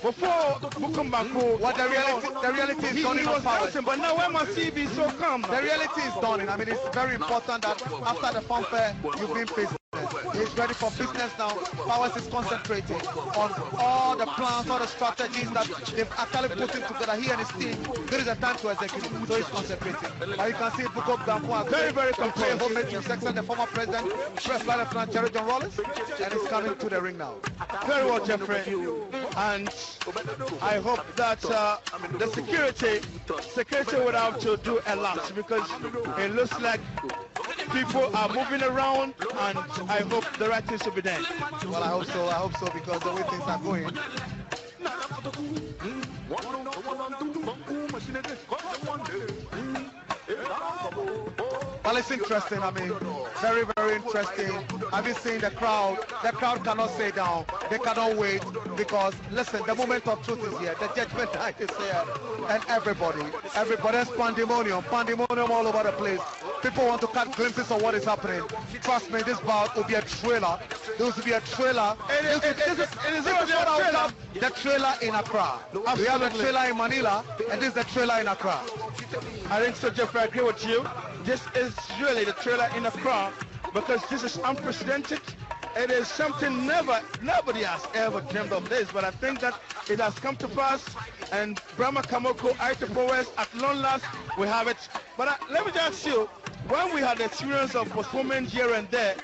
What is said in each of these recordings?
Before Bukom Banku, what the reality is done. He was dancing, but now when my CB so calm. The reality is done. I mean, it's very important that after the fanfare, you've been faced. He's ready for business now. Powers is concentrating on all the plans, all the strategies that they've actually put in together. He and his team. There is a time to execute, so he's concentrating. But you can see Bukom Banku has very composed. Homemade to section the former president, Press Lieutenant Jerry John Rollins, and he's coming to the ring now. Very well, Jeffrey. And I hope that the security would have to do a lot, because it looks like people are moving around, and I hope the right things will be done. Well, I hope so, because the way things are going. Well, it's interesting. I mean, very, very interesting. Have you seen the crowd? The crowd cannot stay down. They cannot wait, because, listen, the moment of truth is here. The judgment night is here. And everybody's pandemonium all over the place. People want to catch glimpses of what is happening. Trust me, this bout will be a trailer. There will be a trailer. This is the trailer in Accra. We have a trailer in Manila, and this is the trailer in Accra. I think so, Jeffrey. I agree with you. This is really the trailer in Accra, because this is unprecedented. It is something nobody has ever dreamed of this, but I think that it has come to pass. And Brahma Kamoko, Ayitey Powers, at long last, we have it. But let me just ask you, when we had the experience of postponement here and there,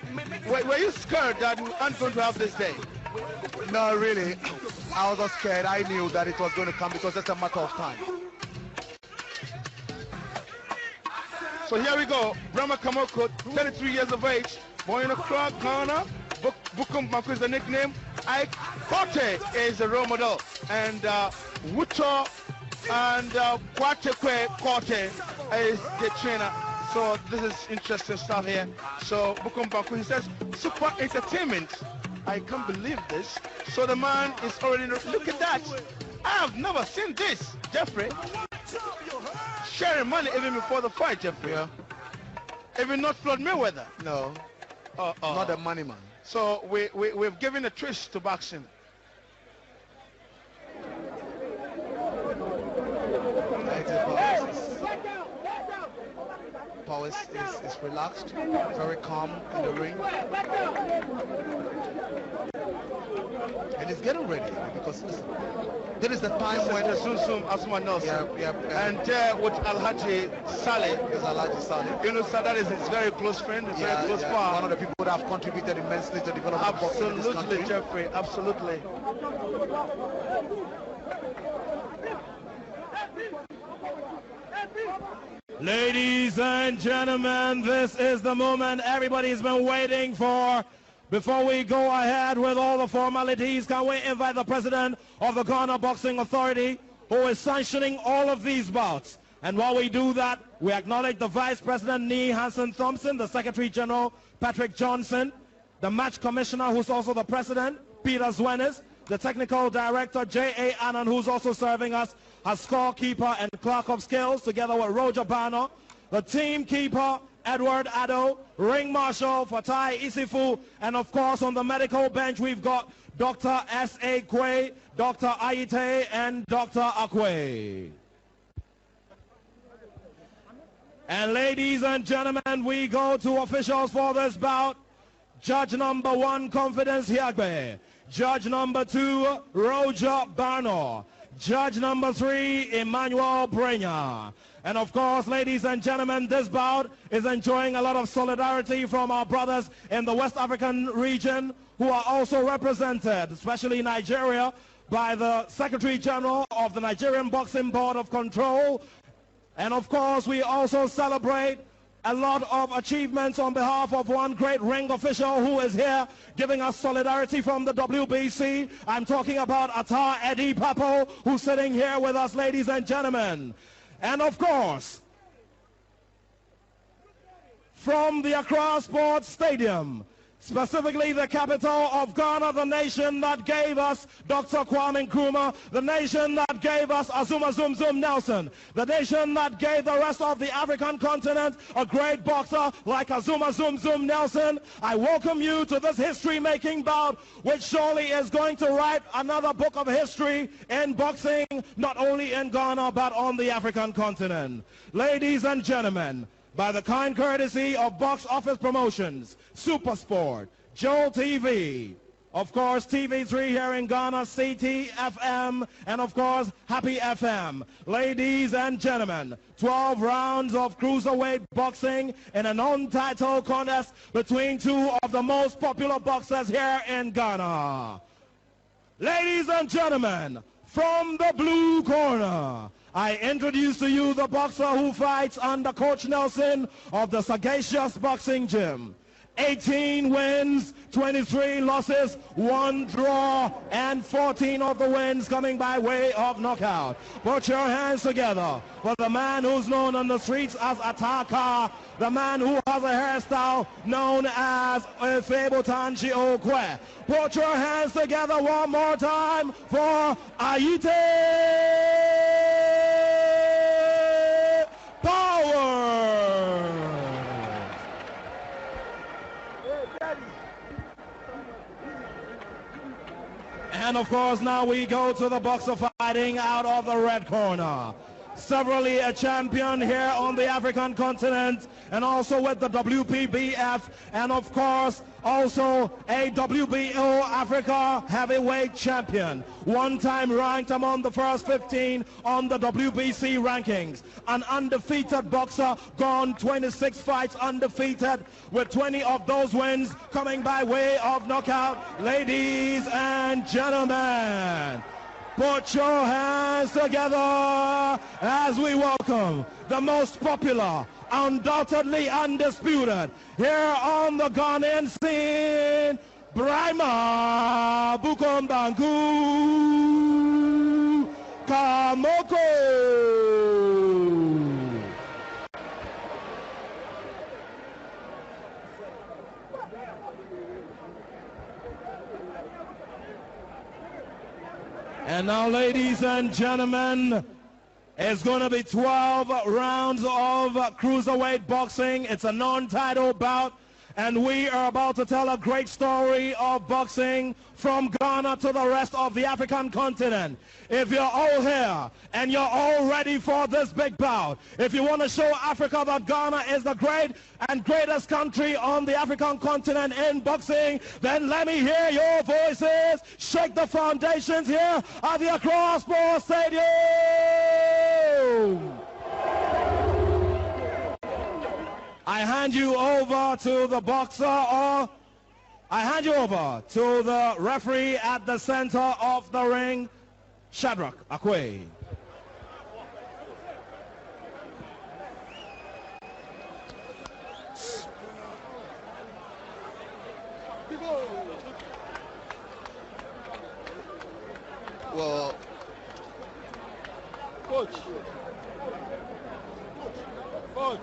were you scared that we aren't going to have this day? No, really. I was not scared. I knew that it was going to come, because it's a matter of time. So here we go. Brahma Kamoko, 33 years of age, born in Accra, Ghana. Bukom Banku is the nickname. Ayitey is the role model. And Wuto and Kwatekwe Kote is the trainer. So this is interesting stuff here. So Bukom Banku, he says, super entertainment. I can't believe this. So the man is already, look at that. I have never seen this, Jeffrey. Sharing money even before the fight, Jeffrey. Yeah. Even not Floyd Mayweather. No. Not a money man. So we've given a twist to boxing. Powers is relaxed, very calm in the ring. And he's getting ready, because there is the time when Zoom Asma Nelson. Yeah. And with Alhaji Saleh. Is Alhaji Saleh. You know, Saleh is his very close friend, his very close pal. One of the people that have contributed immensely to develop boxing in this country. Absolutely, Jeffrey, absolutely. Ladies and gentlemen, this is the moment everybody's been waiting for. Before we go ahead with all the formalities, can we invite the president of the Ghana Boxing Authority, who is sanctioning all of these bouts. And while we do that, we acknowledge the Vice President, Nee Hansen Thompson, the Secretary General, Patrick Johnson, the Match Commissioner, who's also the President, Peter Zwenis, the Technical Director, J.A. Annan, who's also serving us as scorekeeper and clerk of skills, together with Roger Bano, the team keeper, Edward Addo, Ring Marshal, Fatai Isifu, and of course on the medical bench we've got Dr. S.A. Quay, Dr. Ayitey, and Dr. Akwe. And ladies and gentlemen, we go to officials for this bout. Judge number 1, Confidence Hiagbe. Judge number 2, Roger Bano. Judge number 3, Emmanuel Brenya. And of course, ladies and gentlemen, this bout is enjoying a lot of solidarity from our brothers in the West African region who are also represented, especially Nigeria, by the Secretary General of the Nigerian Boxing Board of Control. And of course, we also celebrate a lot of achievements on behalf of one great ring official who is here giving us solidarity from the WBC. I'm talking about Atar Eddie Papo, who's sitting here with us, ladies and gentlemen. And of course, from the Accra Sports Stadium, specifically the capital of Ghana, the nation that gave us Dr. Kwame Nkrumah, the nation that gave us Azuma Zum Zum Nelson, the nation that gave the rest of the African continent a great boxer like Azuma Zum Zum Nelson. I welcome you to this history-making bout, which surely is going to write another book of history in boxing, not only in Ghana, but on the African continent. Ladies and gentlemen, by the kind courtesy of Box Office Promotions, Super Sport, Joel TV, of course TV3 here in Ghana, CT-FM, and of course Happy FM. Ladies and gentlemen, 12 rounds of cruiserweight boxing in a non-title contest between two of the most popular boxers here in Ghana. Ladies and gentlemen, from the blue corner, I introduce to you the boxer who fights under Coach Nelson of the Sagacious Boxing Gym. 18 wins, 23 losses, 1 draw, and 14 of the wins coming by way of knockout. Put your hands together for the man who's known on the streets as Ataka, the man who has a hairstyle known as Efebotanji Okwe. Put your hands together one more time for Ayitey Power. And of course now we go to the boxer fighting out of the red corner. Severally a champion here on the African continent, and also with the WPBF, and of course also a WBO Africa heavyweight champion. One time ranked among the first 15 on the WBC rankings. An undefeated boxer, gone 26 fights undefeated, with 20 of those wins coming by way of knockout. Ladies and gentlemen, put your hands together as we welcome the most popular, undoubtedly undisputed, here on the Ghanaian scene, Brahma Bukom Banku Kamoko. And now, ladies and gentlemen, it's going to be 12 rounds of cruiserweight boxing. It's a non-title bout, and we are about to tell a great story of boxing from Ghana to the rest of the African continent. If you're all here and you're all ready for this big bout, if you want to show Africa that Ghana is the great and greatest country on the African continent in boxing, then let me hear your voices. Shake the foundations here at the Accra Sports Stadium. I hand you over to the boxer, or I hand you over to the referee at the center of the ring, Shadrach Akwe. Well, Coach. One.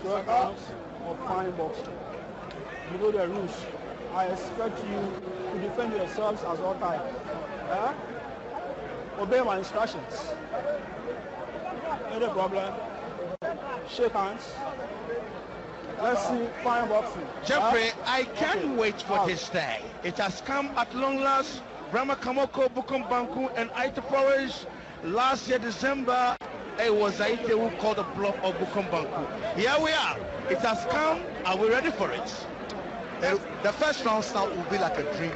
So rounds of fine boxing. You know the rules. I expect you to defend yourselves as all time. Obey my instructions. Any problem? Shake hands. Let's see fine boxing. Jeffrey, I can't wait for this day. It has come at long last. Brahma Kamoko, Bukom Banku, and Ayitey. Last year, December, it was Ayitey who called the bluff of Bukom Banku. Here we are. It has come. Are we ready for it? The first round start will be like a dream.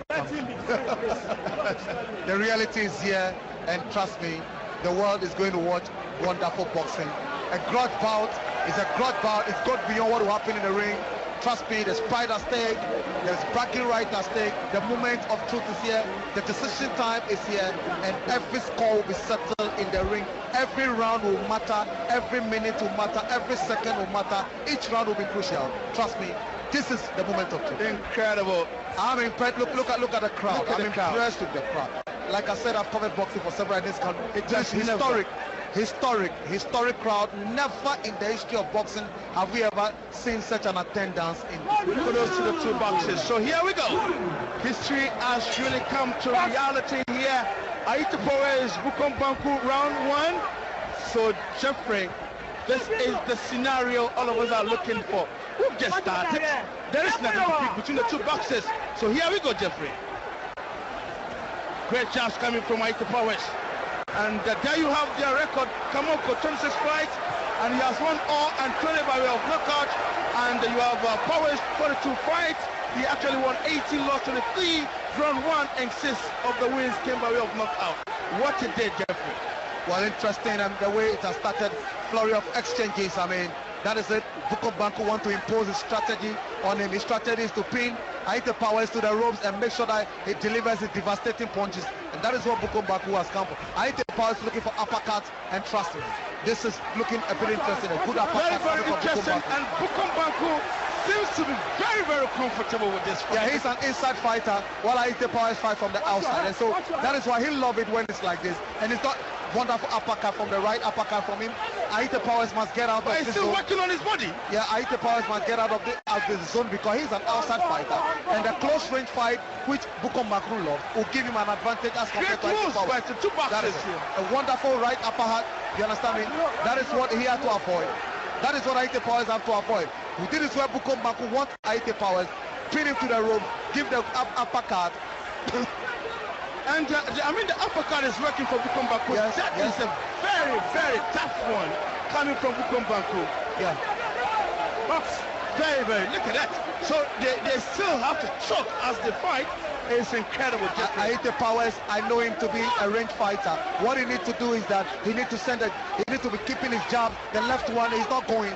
The reality is here, and trust me, the world is going to watch wonderful boxing. A grudge bout is a grudge bout. It's got beyond what will happen in the ring. Trust me, there's pride at stake, there's bragging right at stake. The moment of truth is here, the decision time is here, and every score will be settled in the ring. Every round will matter, every minute will matter, every second will matter. Each round will be crucial. Trust me, this is the moment of truth. Incredible. I'm impressed. Look at the crowd. I'm impressed with the crowd. Like I said, I've covered boxing for several years. It's just historic. historic crowd. Never in the history of boxing have we ever seen such an attendance in kudos to the two boxers. So here we go. History has really come to reality here. Ayitey Perez, Bukom Banku, round 1. So Jeffrey, this is the scenario all of us are looking for. We've just started. There is nothing to pick between the two boxers. So here we go, Jeffrey. Great jabs coming from Ayitey Perez. And there you have their record. Kamoko, 26 fights, and he has won all and 20 by way of knockout. And you have Perez, 42 fights. He actually won 18, lost 23. Round 1 and 6 of the wins came by way of knockout. What a day, Jeffrey. Well, interesting, and the way it has started, flurry of exchanges. I mean, that is it. Bukom Banku want to impose his strategy on him. His strategy is to pin Ayitey Perez to the ropes and make sure that he delivers his devastating punches. And that is what Bukom Banku has come for. Ayitey Perez looking for uppercuts, and trust me, this is looking a bit interesting. A good uppercut. Very, very interesting. And Bukom Banku seems to be very, very comfortable with this fight. Yeah, he's an inside fighter, while Ayitey Perez fight from the outside. And so that is why he'll love it when it's like this. And it's not wonderful uppercut from the right, uppercut from him. Ayitey Perez must get out of this zone. He's still working on his body. Yeah, Ayitey Perez must get out of this zone because he's an outside fighter. And the close range fight, which Bukom Banku loves, will give him an advantage as compared to Ayitey Perez. Right, the two boxers here. A wonderful right uppercut. You understand me? That is what he had to avoid. That is what Ayitey Perez have to avoid. This is where Bukom Banku wants Ayitey Perez, pin him to the rope, give the uppercut. And I mean, the uppercut is working for Bukom Banku. Yes, that is a very, very tough one coming from Bukom Banku. Yeah. That's very, very, look at that. So they still have to choke as they fight. It's incredible. Ayitey Perez, I know him to be a range fighter. What he needs to do is that he needs to be keeping his jab. The left one is not going.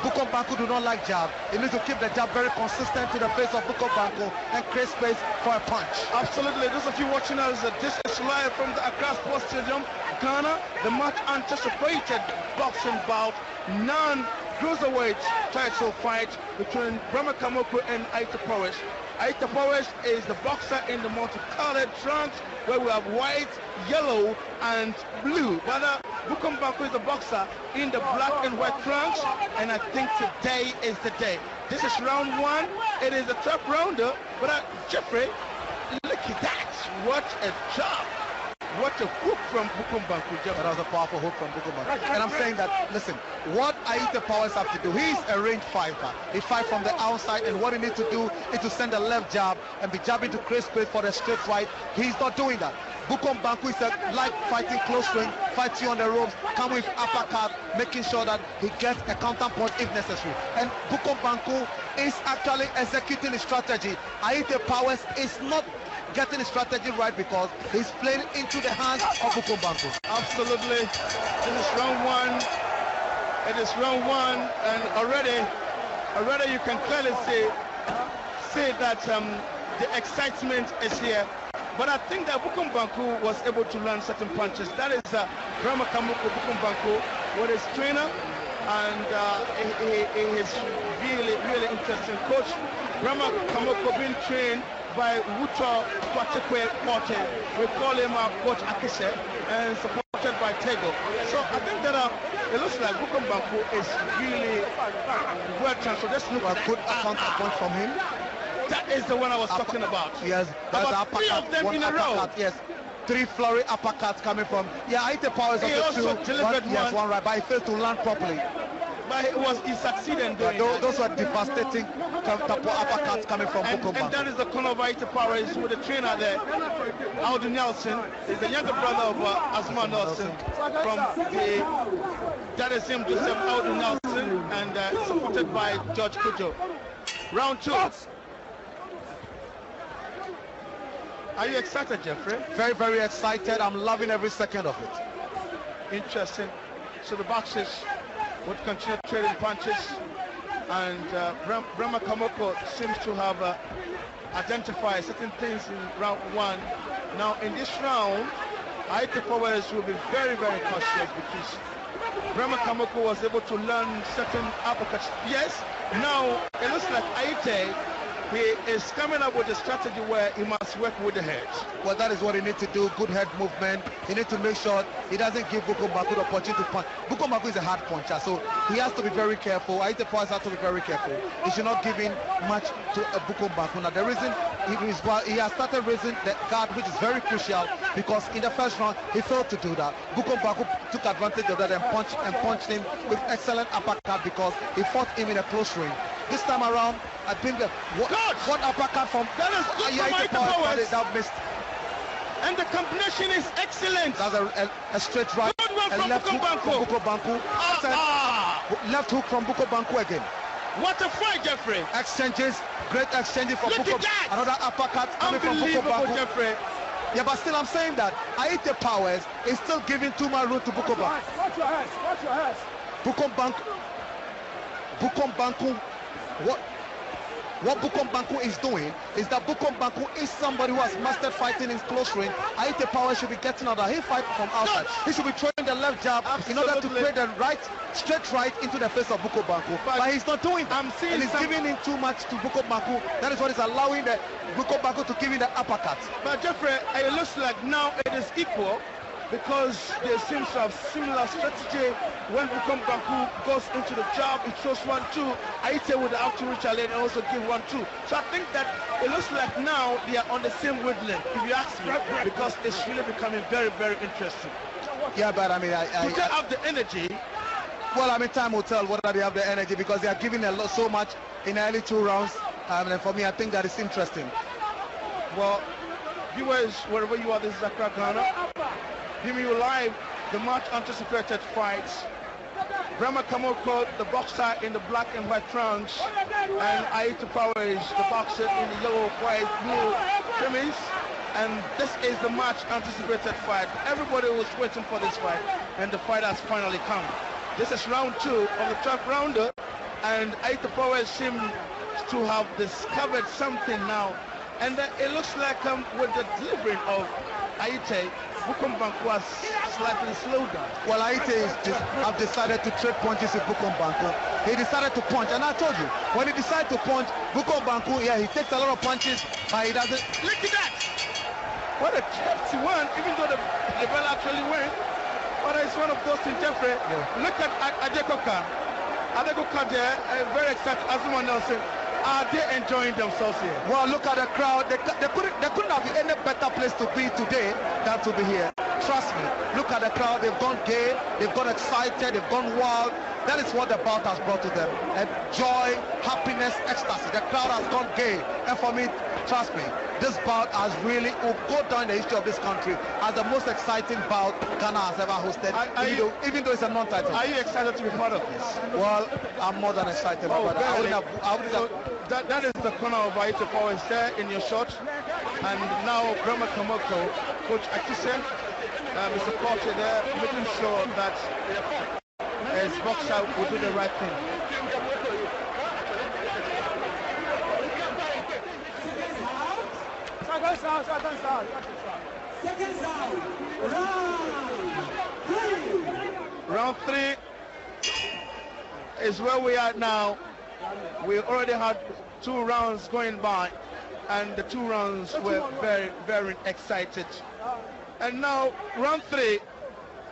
Bukom Banku do not like jab. He needs to keep the jab very consistent to the face of Bukom Banku and create space for a punch. Absolutely. Those of you watching us, this is live from the Accra Sports Stadium, Ghana. The much anticipated boxing bout, non-cruiserweight title fight between Brahma Kamoko and Ayitey Perez. Ayitey Perez is the boxer in the multicolored trunks where we have white, yellow and blue. But Bukom Banku is the boxer in the black and white trunks, and I think today is the day. This is round 1. It is a tough rounder, but Jeffrey, look at that. What a job. What a hook from Bukom Banku, Jeffrey. That was a powerful hook from Bukom Banku. And I'm saying that, listen, what Ayitey Perez have to do, he's a range fighter. He fights from the outside, and what he needs to do is to send a left jab and be jabbing to create space for the straight right. He's not doing that. Bukom Banku is like fighting close range, fighting on the ropes, come with uppercut, making sure that he gets a counter punch if necessary. And Bukom Banku is actually executing his strategy. Ayitey Perez is not getting his strategy right because he's playing into the hands of Bukom Banku. Absolutely. This is round 1. It is round 1, and already you can clearly see that the excitement is here. But I think that Bukom Banku was able to learn certain punches. That is Brahma Kamoko Bukom Banku with his trainer, and he is really, really interesting. Coach Brahma Kamoko being trained by Wuto Kwatekwe Kote. We call him Coach Akise, and supported by Tego. So I think that it looks like Bukom Banku is really well transferred. Let's look at a good counter punch from him. That is the one I was talking about. Yes, that's about 3 of them in a row. Yes, 3 flurry uppercuts coming from. Yeah, Ayitey Perez of the 2. Delivered one. Yes, one right, but he failed to land properly. But he succeeded in doing those were devastating uppercuts coming from Bukom Banku. And that is the corner of Ayitey Perez with the trainer there. Aldo Nelson is the younger brother of Asma Nelson from that is him, Joseph Aldo Nelson, and supported by George Kujo. Round 2. Are you excited, Jeffrey? Very, very excited. I'm loving every second of it. Interesting. So the boxers would continue trading punches, and Brahma Kamoko seems to have identified certain things in round 1. Now in this round, Ayitey Perez will be very, very cautious because Brahma Kamoko was able to learn certain uppercuts. Yes, now it looks like Ayitey he is coming up with a strategy where he must work with the head. Well, that is what he needs to do. Good head movement. He needs to make sure he doesn't give Bukom Banku the opportunity to punch. Bukom Banku is a hard puncher, so he has to be very careful. Ayitey Powers has to be very careful. He should not give in much to Bukom Banku. Now, the reason he has started raising the guard, which is very crucial, because in the first round he failed to do that. Bukom Banku took advantage of that and punched him with excellent uppercut because he fought him in a close range. This time around, I think that what uppercut from Ayitey Powers that missed. And the combination is excellent. That's a straight right, Good one a from left hook from Bukom Banku. Left hook from Bukom Banku again. What a fight, Jeffrey. Exchanges, great exchanges from Look Bukom. at that. Another uppercut coming from Bukom Unbelievable, Banku. Jeffrey. Yeah, but still I'm saying that Ayitey Powers is still giving too much room to Bukom Banku. Watch your hands, watch your hands. Bukom Banku, what Bukom Banku is doing is that Bukom Banku is somebody who has mastered fighting in close range. Ayitey Powers should be getting out that he fight from outside. He should be throwing the left jab in order to create the straight right into the face of Bukom Banku. But he's not doing that. And he's giving in too much to Bukom Banku. That is what is allowing the Bukom Banku to give him the uppercut. But Jeffrey, it looks like now it is equal, because there seems to have similar strategy. When Bukom Banku goes into the jab, he throws 1-2. Ayitey would have to reach and also give 1-2. So I think that it looks like now they are on the same wavelength, if you ask me, because it's really becoming very, very interesting. Yeah, but I mean, Do they have the energy? Well, I mean, time will tell whether they have the energy, because they are giving so much in the early 2 rounds. And for me, I think that is interesting. Well, viewers, wherever you are, this is Accra, Ghana. Giving you live the much anticipated fights. Brahma Kamoko, the boxer in the black and white trunks, and Ayitey Powers, the boxer in the yellow, white, blue trimmings. And this is the much anticipated fight. Everybody was waiting for this fight, and the fight has finally come. This is round 2 of the 12th rounder, and Ayitey Powers seems to have discovered something now. And it looks like with the delivery of Ayitey, Bukom Banku has slightly slowed down. Well, Ayitey have decided to trade punches with Bukom Banku. He decided to punch, and I told you, when he decided to punch, Bukom Banku, yeah, he takes a lot of punches, but he doesn't. Look at that! What a hefty one, even though the bell actually went. But it's one of those things, Jeffrey. Yeah. Look at Adekoka. Adekoka there, very excited, as someone else said. Are they enjoying themselves here? Well, look at the crowd. They couldn't have been any better place to be today than to be here. Trust me. Look at the crowd. They've gone gay. They've gone excited. They've gone wild. That is what the bout has brought to them. And joy, happiness, ecstasy. The crowd has gone gay. And for me, trust me, this bout has really will go down in the history of this country as the most exciting bout Ghana has ever hosted, even though it's a non-title. Are you excited to be part of this? Well, I'm more than excited about that. That is the corner of Ayitey Powers there in your shot. And now Brahma Kamoko, Coach Akise, Mr. Porter there, making sure that his boxer will do the right thing. Round 3 is where we are now. We already had 2 rounds going by, and the 2 rounds were very, very excited. And now round 3,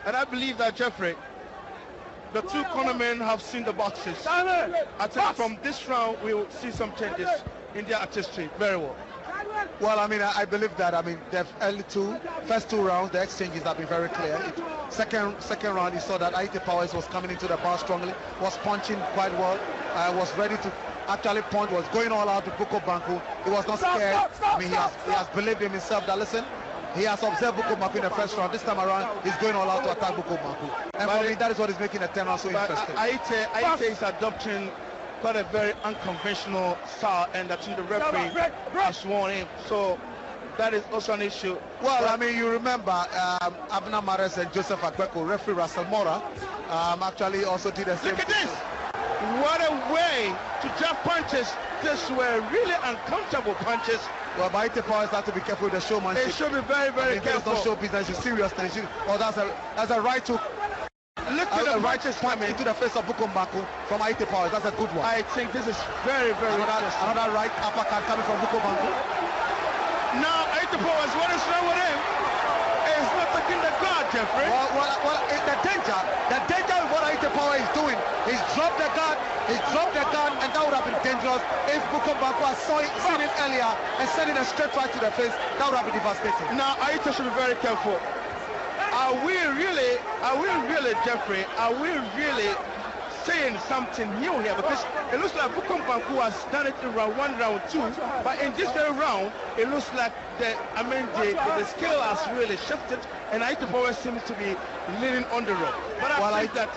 and I believe that, Jeffrey, the 2 cornermen have seen the boxes. I think from this round we will see some changes in their artistry very well. Well, I mean, I believe that. I mean, the first 2 rounds, the exchanges have been very clear. Second round, you saw that Ayitey Powers was coming into the bar strongly, was punching quite well, was ready to actually punch, was going all out to Bukom Banku. He was not scared. I mean, he has believed in himself that, listen, he has observed Bukom Banku in the first round. This time around, he's going all out to attack Bukom Banku. And for me, that is what is making the 10 round so interesting. Ayitey is adopting quite a very unconventional style, and that the referee has sworn in. So that is also an issue. Well, I mean, you remember Abner Mares and Joseph Agbeko, referee Russell Mora, actually also did the same. Look at this! What a way to jab punches. These were really uncomfortable punches. Well, but Ayitey Powers have to be careful with the showmanship. They should be very, very careful. It's not show business, it's serious tension. Oh, that's a right hook. Look at the righteous punch into the face of Bukom Banku from Ayitey Powers. That's a good one. I think this is very, very interesting. Another right uppercut coming from Bukom Banku. Now Ayitey Powers, what is wrong with him? He's not taking the guard, Jeffrey. Well, the danger of what Ayitey Powers is doing, he's dropped the guard, and that would have been dangerous if Bukom Banku had seen it earlier and sending a straight right to the face. That would have been devastating. Now Ayitey should be very careful. Are we really, Jeffrey, are we really saying something new here? Because it looks like Bukom Banku has done it in round 1, round 2, but in this very round, it looks like the scale has really shifted, and Ayitey Powers seems to be leaning on the rope. But I think that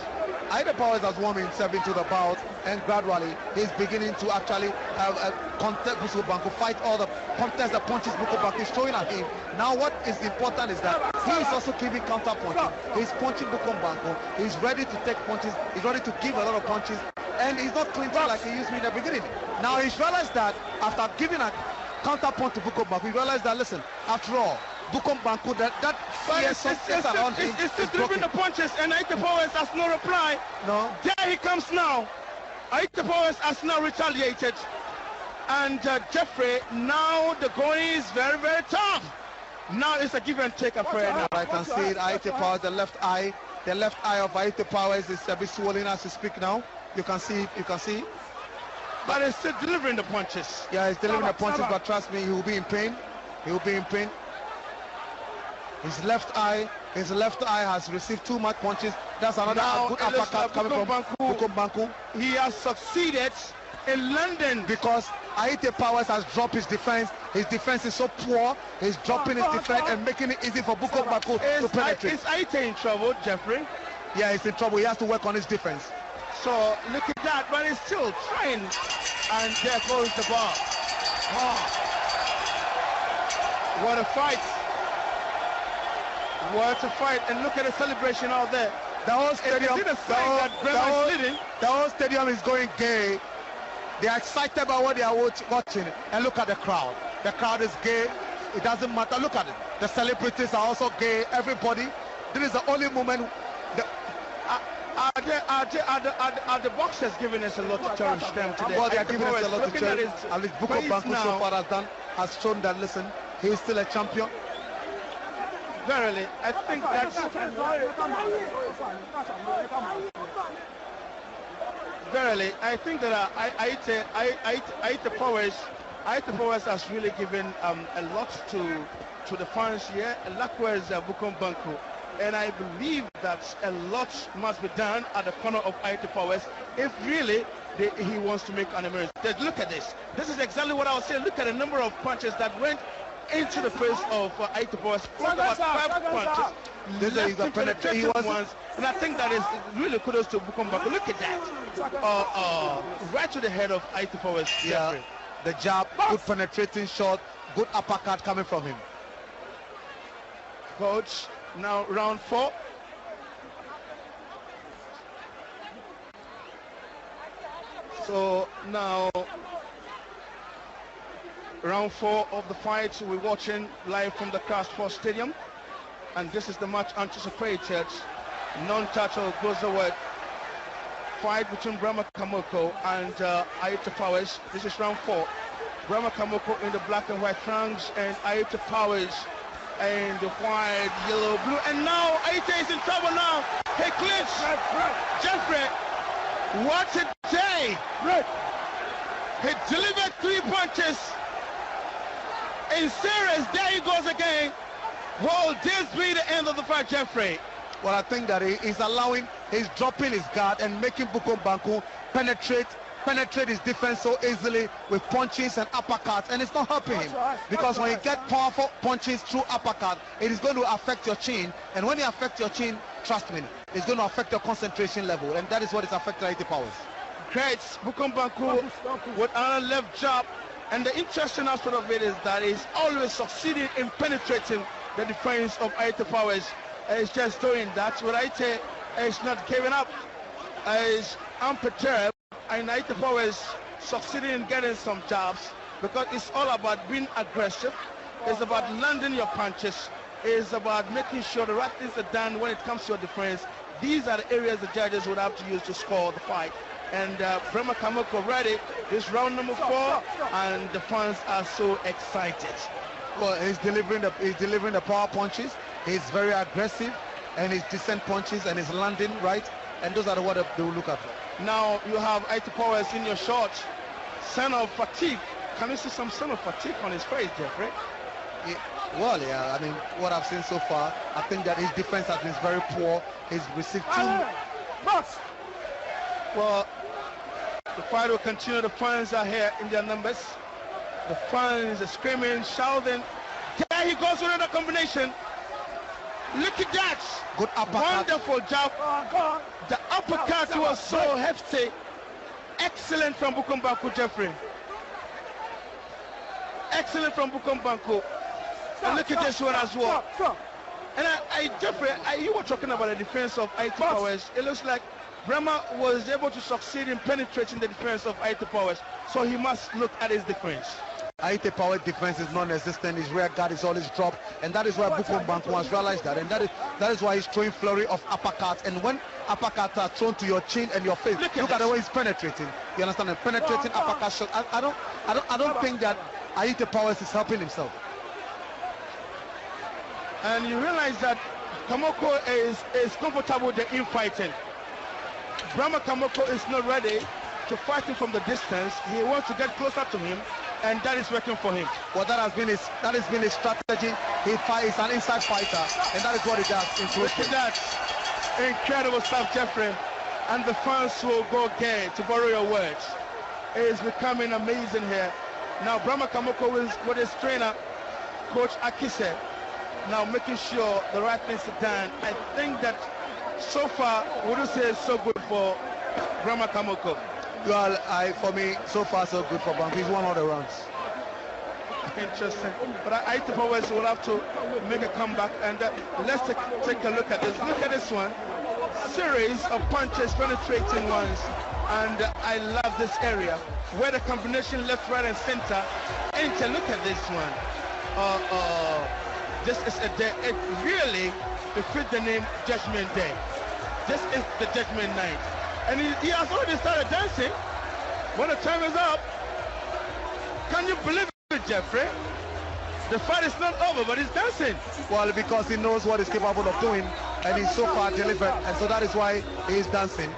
Ayitey Powers has won himself into the bout, and gradually he's beginning to actually contest Bukom Banku, fight all the contest, the punches Bukom Banku is throwing at him. Now what is important is that he is also giving counter punching. He's punching Bukom Banku. He's ready to take punches. He's ready to give a lot of punches, and he's not clinching like he used to in the beginning. Now he's realized that after giving a counter punch to Bukom Banku, he realized that, listen, after all, Bukom Banku, that fear around him is still delivering the punches, and Ayitey Powers has no reply. No. There he comes now. Ayitey Powers has now retaliated. And Jeffrey, now the going is very, very tough. Now it's a give and take affair now. I can see it. Ayitey Powers, the left eye of Ayitey Powers is a bit swollen as we speak now. You can see. But he's still delivering the punches. Yeah, he's delivering the punches, but trust me, he will be in pain. His left eye has received too much punches. That's another good uppercut coming from Bukom Banku. He has succeeded in London because Ayitey Powers has dropped his defense. His defense is so poor. He's dropping his defense and making it easy for Bukom Banku to penetrate. Is Ayitey in trouble, Jeffrey? Yeah, he's in trouble. He has to work on his defense. So look at that, but he's still trying. And there goes the ball. What a fight. What a fight. And look at the celebration out there. The whole stadium, the whole stadium is going gay. They are excited about what they are watching. And look at the crowd. The crowd is gay. It doesn't matter. Look at it. The celebrities are also gay. Everybody. This is the only moment. Are the boxers giving us a lot to cherish them today? Well, they are giving us a lot to cherish. At least Bukom Banku so far has shown that, listen, he is still a champion. Verily, I think that's verily. I think that Ayitey Powers has really given a lot to the fans here. And likewise, Bukom Banku. And I believe that a lot must be done at the corner of Ayitey Powers if really he wants to make an emergence. Look at this. This is exactly what I was saying. Look at the number of punches that went into the face of Ayitey Powers. About 5 punches. This is a penetrating ones. And I think that is really kudos to Bukom Banku. Look at that. Right to the head of Ayitey Powers. Yeah. The jab, good penetrating shot, good uppercut coming from him. Coach. Now round 4. So now round 4 of the fight we're watching live from the Cast Force Stadium, and this is the much anticipated non-title cruiserweight fight between Brahma Kamoko and Ayitey Powers. This is round 4. Brahma Kamoko in the black and white trunks and Ayitey Powers and the white, yellow, blue, and now Ayitey is in trouble now. He clinched. Jeffrey, what a day. He delivered 3 punches. In series, there he goes again. Will this be the end of the fight, Jeffrey? Well, I think that he's dropping his guard and making Bukom Banku penetrate his defense so easily with punches and uppercuts, and it's not helping him because when you get powerful punches through uppercut, it is going to affect your chin, and when it affects your chin, trust me, it's going to affect your concentration level, and that is what is affecting Ayitey Powers. Great. Bukom Banku with a left jab, and the interesting aspect of it is that he's always succeeding in penetrating the defense of Ayitey Powers. He's just doing that. With Ayitey, he's not giving up. He's unperturbed. And Ayitey Powers succeeding in getting some jabs because it's all about being aggressive. It's about landing your punches. It's about making sure the right things are done when it comes to your defense. these are the areas the judges would have to use to score the fight. And Brahma Kamoko ready. This round number 4, and the fans are so excited. Well, he's delivering the power punches. He's very aggressive, and his decent punches, and he's landing right. And those are what they will look at. Now you have Ayitey Powers in your shot. Sign of fatigue. Can you see some sign of fatigue on his face, Jeffrey? Yeah, I mean, what I've seen so far, I think that his defense has been very poor. He's received Well, the fight will continue. The fans are here in their numbers. The fans are screaming, shouting. There he goes with another combination. Look at that. Good uppercut. Wonderful job. The uppercut was so hefty. Excellent from Bukom Banku, Jeffrey. Excellent from Bukom Banku. And look at this one as well. And Jeffrey, you were talking about the defense of Ayitey Powers. It looks like Brahma was able to succeed in penetrating the defense of Ayitey Powers. So he must look at his defense. Ayitey Powers' defense is non-existent. His rear guard is always dropped, and that is why Bukom Banku has realized that, and that is why he's throwing flurry of uppercuts. And when uppercuts are thrown to your chin and your face, look at the way he's penetrating. You understand? And penetrating uppercut shot. I don't think that Ayitey Powers is helping himself. And you realize that Kamoko is comfortable with the infighting. Brahma Kamoko is not ready to fight him from the distance. He wants to get closer to him, and that is working for him. Well, that has been his strategy. He's an inside fighter, and that is what he does. Look at that. Incredible stuff, Jeffrey. And the fans will go gay, to borrow your words. It is becoming amazing here. Now Brahma Kamoko is with his trainer, Coach Akise, now making sure the right things are done. I think that so far, would you say it's so good for Brahma Kamoko? Well, for me, so far so good for Banku. He's won all the rounds. Interesting. But Ayitey Powers will have to make a comeback. And let's take a look at this. Look at this one. Series of punches, penetrating ones. And I love this area where the combination left, right, and center. And look at this one. This is a day. It really befits the name Judgment Day. This is the Judgment Night. And he has already started dancing. When the time is up, can you believe it, Jeffrey? The fight is not over, but he's dancing. Well, because he knows what he's capable of doing, and he's so far delivered, and so that is why he's dancing.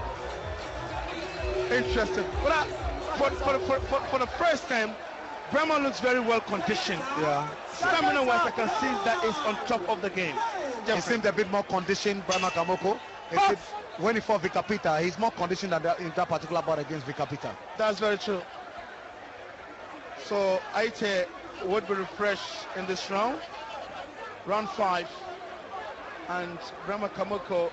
Interesting. But for the first time, Brahma looks very well conditioned. Yeah. Stamina-wise, I can see that is on top of the game. He seemed a bit more conditioned, Brahma Kamoko. When he fought Vikapita, he's more conditioned than in that particular bout against Vikapita. That's very true. So Ayitey would be refreshed in this round, round 5, and Brahma Kamoko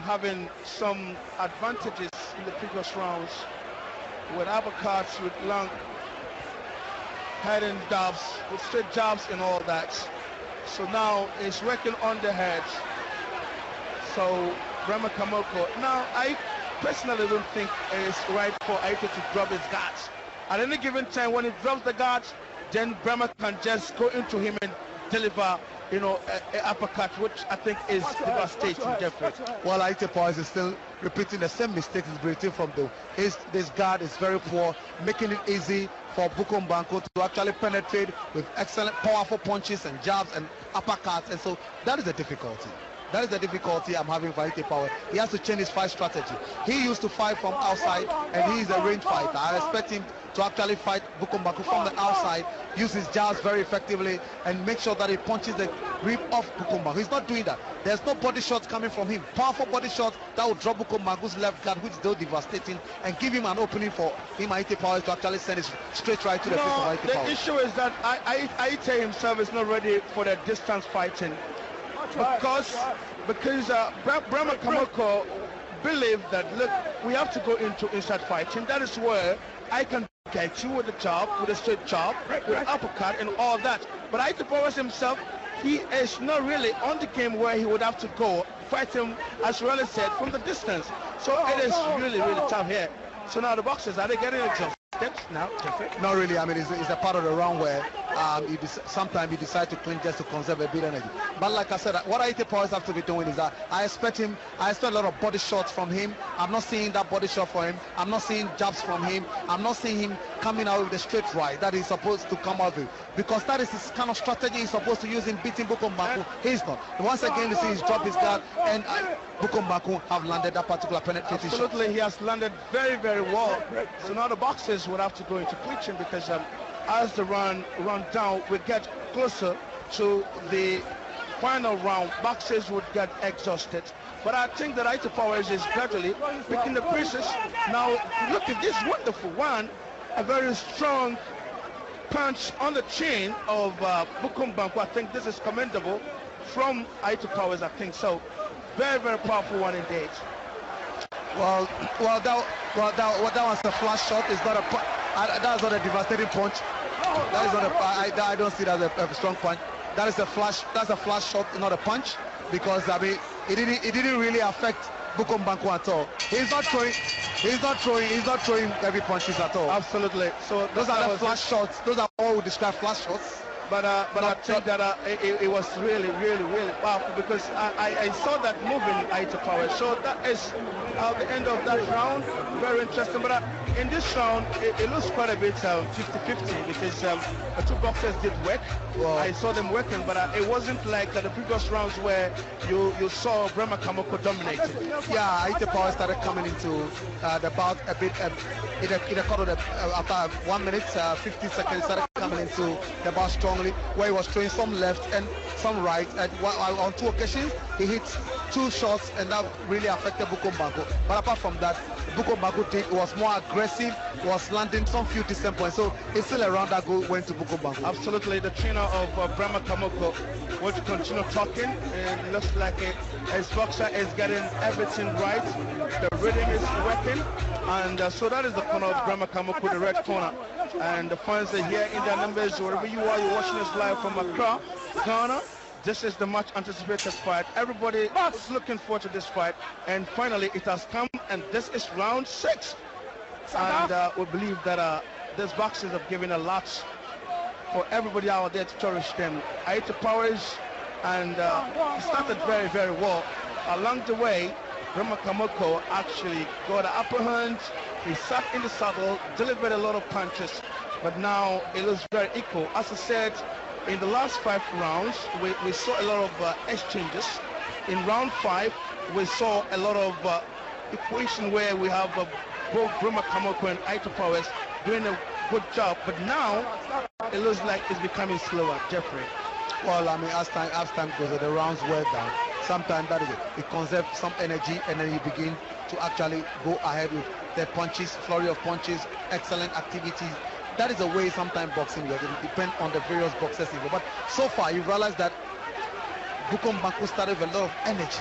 having some advantages in the previous rounds with uppercuts, with long head-in jabs, with straight jabs and all that. So now it's working on the head. So Brahma Kamoko. Now I personally don't think it's right for Ayitey to drop his guards. At any given time when he drops the guards, then Brahma can just go into him and deliver, an uppercut, which I think is devastating, Jeffrey. Well, Ayitey Powers is still repeating the same mistakes he's repeating from this guard is very poor, making it easy for Bukom Banku to actually penetrate with excellent, powerful punches and jabs and uppercuts, and so that is the difficulty. That is the difficulty I'm having for Ayitey Powers. He has to change his fight strategy. He used to fight from outside, and he is a range fighter. I expect him to actually fight Bukom Banku from the outside, use his jabs very effectively, and make sure that he punches the grip off Bukom Banku. He's not doing that. There's no body shots coming from him. Powerful body shots that will drop Bukom Banku's left guard, which is still devastating, and give him an opening for him, Ayitey Powers, to actually send it straight right to the face of Ayitey Powers. The issue is that Ayitey himself is not ready for the distance fighting. Because Brahma Kamoko believe that, look, we have to go into inside fighting. That is where I can get you with a jab, with a straight jab, with an uppercut and all that. But Ayitey Powers himself, he is not really on the game where he would have to go fight him, as Raleigh said, from the distance. So it is really, really tough here. So now the boxers, are they getting exhausted? steps now, Jeffrey? Not really. I mean, it's a part of the round where sometimes you decide to clean just to conserve a bit of energy. But like I said, what Ayitey Powers have to be doing is that I expect a lot of body shots from him. I'm not seeing that body shot for him. I'm not seeing jabs from him. I'm not seeing him coming out with the straight right that he's supposed to come out with, because that is his kind of strategy he's supposed to use in beating Bukom Banku. He's not. Once again, you see he's dropped his guard, and Bukom Banku have landed that particular penetrating shot. Absolutely, he has landed very, very well. So now the boxers would have to go into clinching, because as the run down, we get closer to the final round, boxers would get exhausted. But I think that Ayitey Powers is gradually picking the pieces. Now look at this wonderful one, a very strong punch on the chin of Bukom Banku. I think this is commendable from Ayitey Powers, I think so. Very, very powerful one indeed. Well, that was a flash shot. It's not that's not a devastating punch. That is not I don't see that as a strong punch. That is a flash. That's a flash shot, not a punch, because I mean it didn't really affect Bukom Banku at all. He's not throwing heavy punches at all. Absolutely. So those are the flash shots. Those are all we describe flash shots. But I think that it was really, really, really powerful, because I saw that moving Ayitey Powers. So that is the end of that round. Very interesting. But in this round, it looks quite a bit 50-50, because the two boxers did work. Wow. I saw them working, but it wasn't like the previous rounds where you saw Brema Kamoko dominating. Yeah, Ayitey Powers started coming into the bout a bit. It occurred after 1 minute, 50 seconds, started coming into the bout strongly, where he was throwing some left and some right. And on two occasions, he hit two shots, and that really affected Bukom Banku. But apart from that, Bukom Banku was more aggressive, was landing some few decent points. So it's still a round that went to Bukom Banku. Absolutely. The trainer of Brema Kamoko want to continue talking. It looks like his boxer is getting everything right. The rhythm is working. And so that is the corner of Brema Kamoko, the red corner. And the fans are here in their numbers. Wherever you are, you're watching us live from Accra, Ghana. This is the much anticipated fight. Everybody is looking forward to this fight. And finally, it has come, and this is round 6. And we believe that these boxers have given a lot for everybody out there to cherish them. Ayitey Powers, and he started very, very well. Along the way, Brema Kamoko actually got an upper hand. He sat in the saddle, delivered a lot of punches, but now it looks very equal. As I said, in the last 5 rounds, we saw a lot of exchanges. In round 5, we saw a lot of equation where we have both Brema Kamoko and Ayitey Powers doing a good job, but now it looks like it's becoming slower, Jeffrey. Well, I mean, as time goes, the rounds wear down. Sometimes that is it. It conserves some energy, and then you begin to actually go ahead with the punches, flurry of punches, excellent activities. That is the way sometimes boxing works. It depends on the various boxers. But so far, you realize that Bukom Banku started with a lot of energy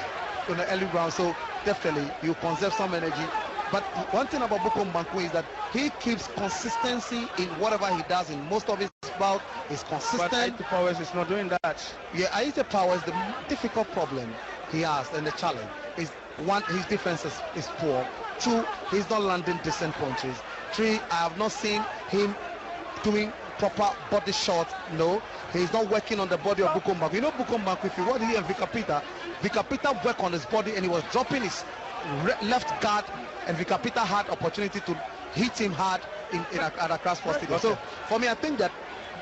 in the early round, so definitely you conserve some energy. But one thing about Bukom Banku is that he keeps consistency in whatever he does. In most of his bout, is consistent. But Ayitey Powers is not doing that. Yeah, Ayitey Powers, the difficult problem he has and the challenge is, 1, his defense is poor. 2, he's not landing decent punches. 3, I have not seen him doing proper body shots. No, he's not working on the body of Bukom Banku. You know Bukom Banku, if you watch him and Vika Peter worked on his body, and he was dropping his left guard, and Vika Peter had opportunity to hit him hard at Accra Sports Stadium. So for me, I think that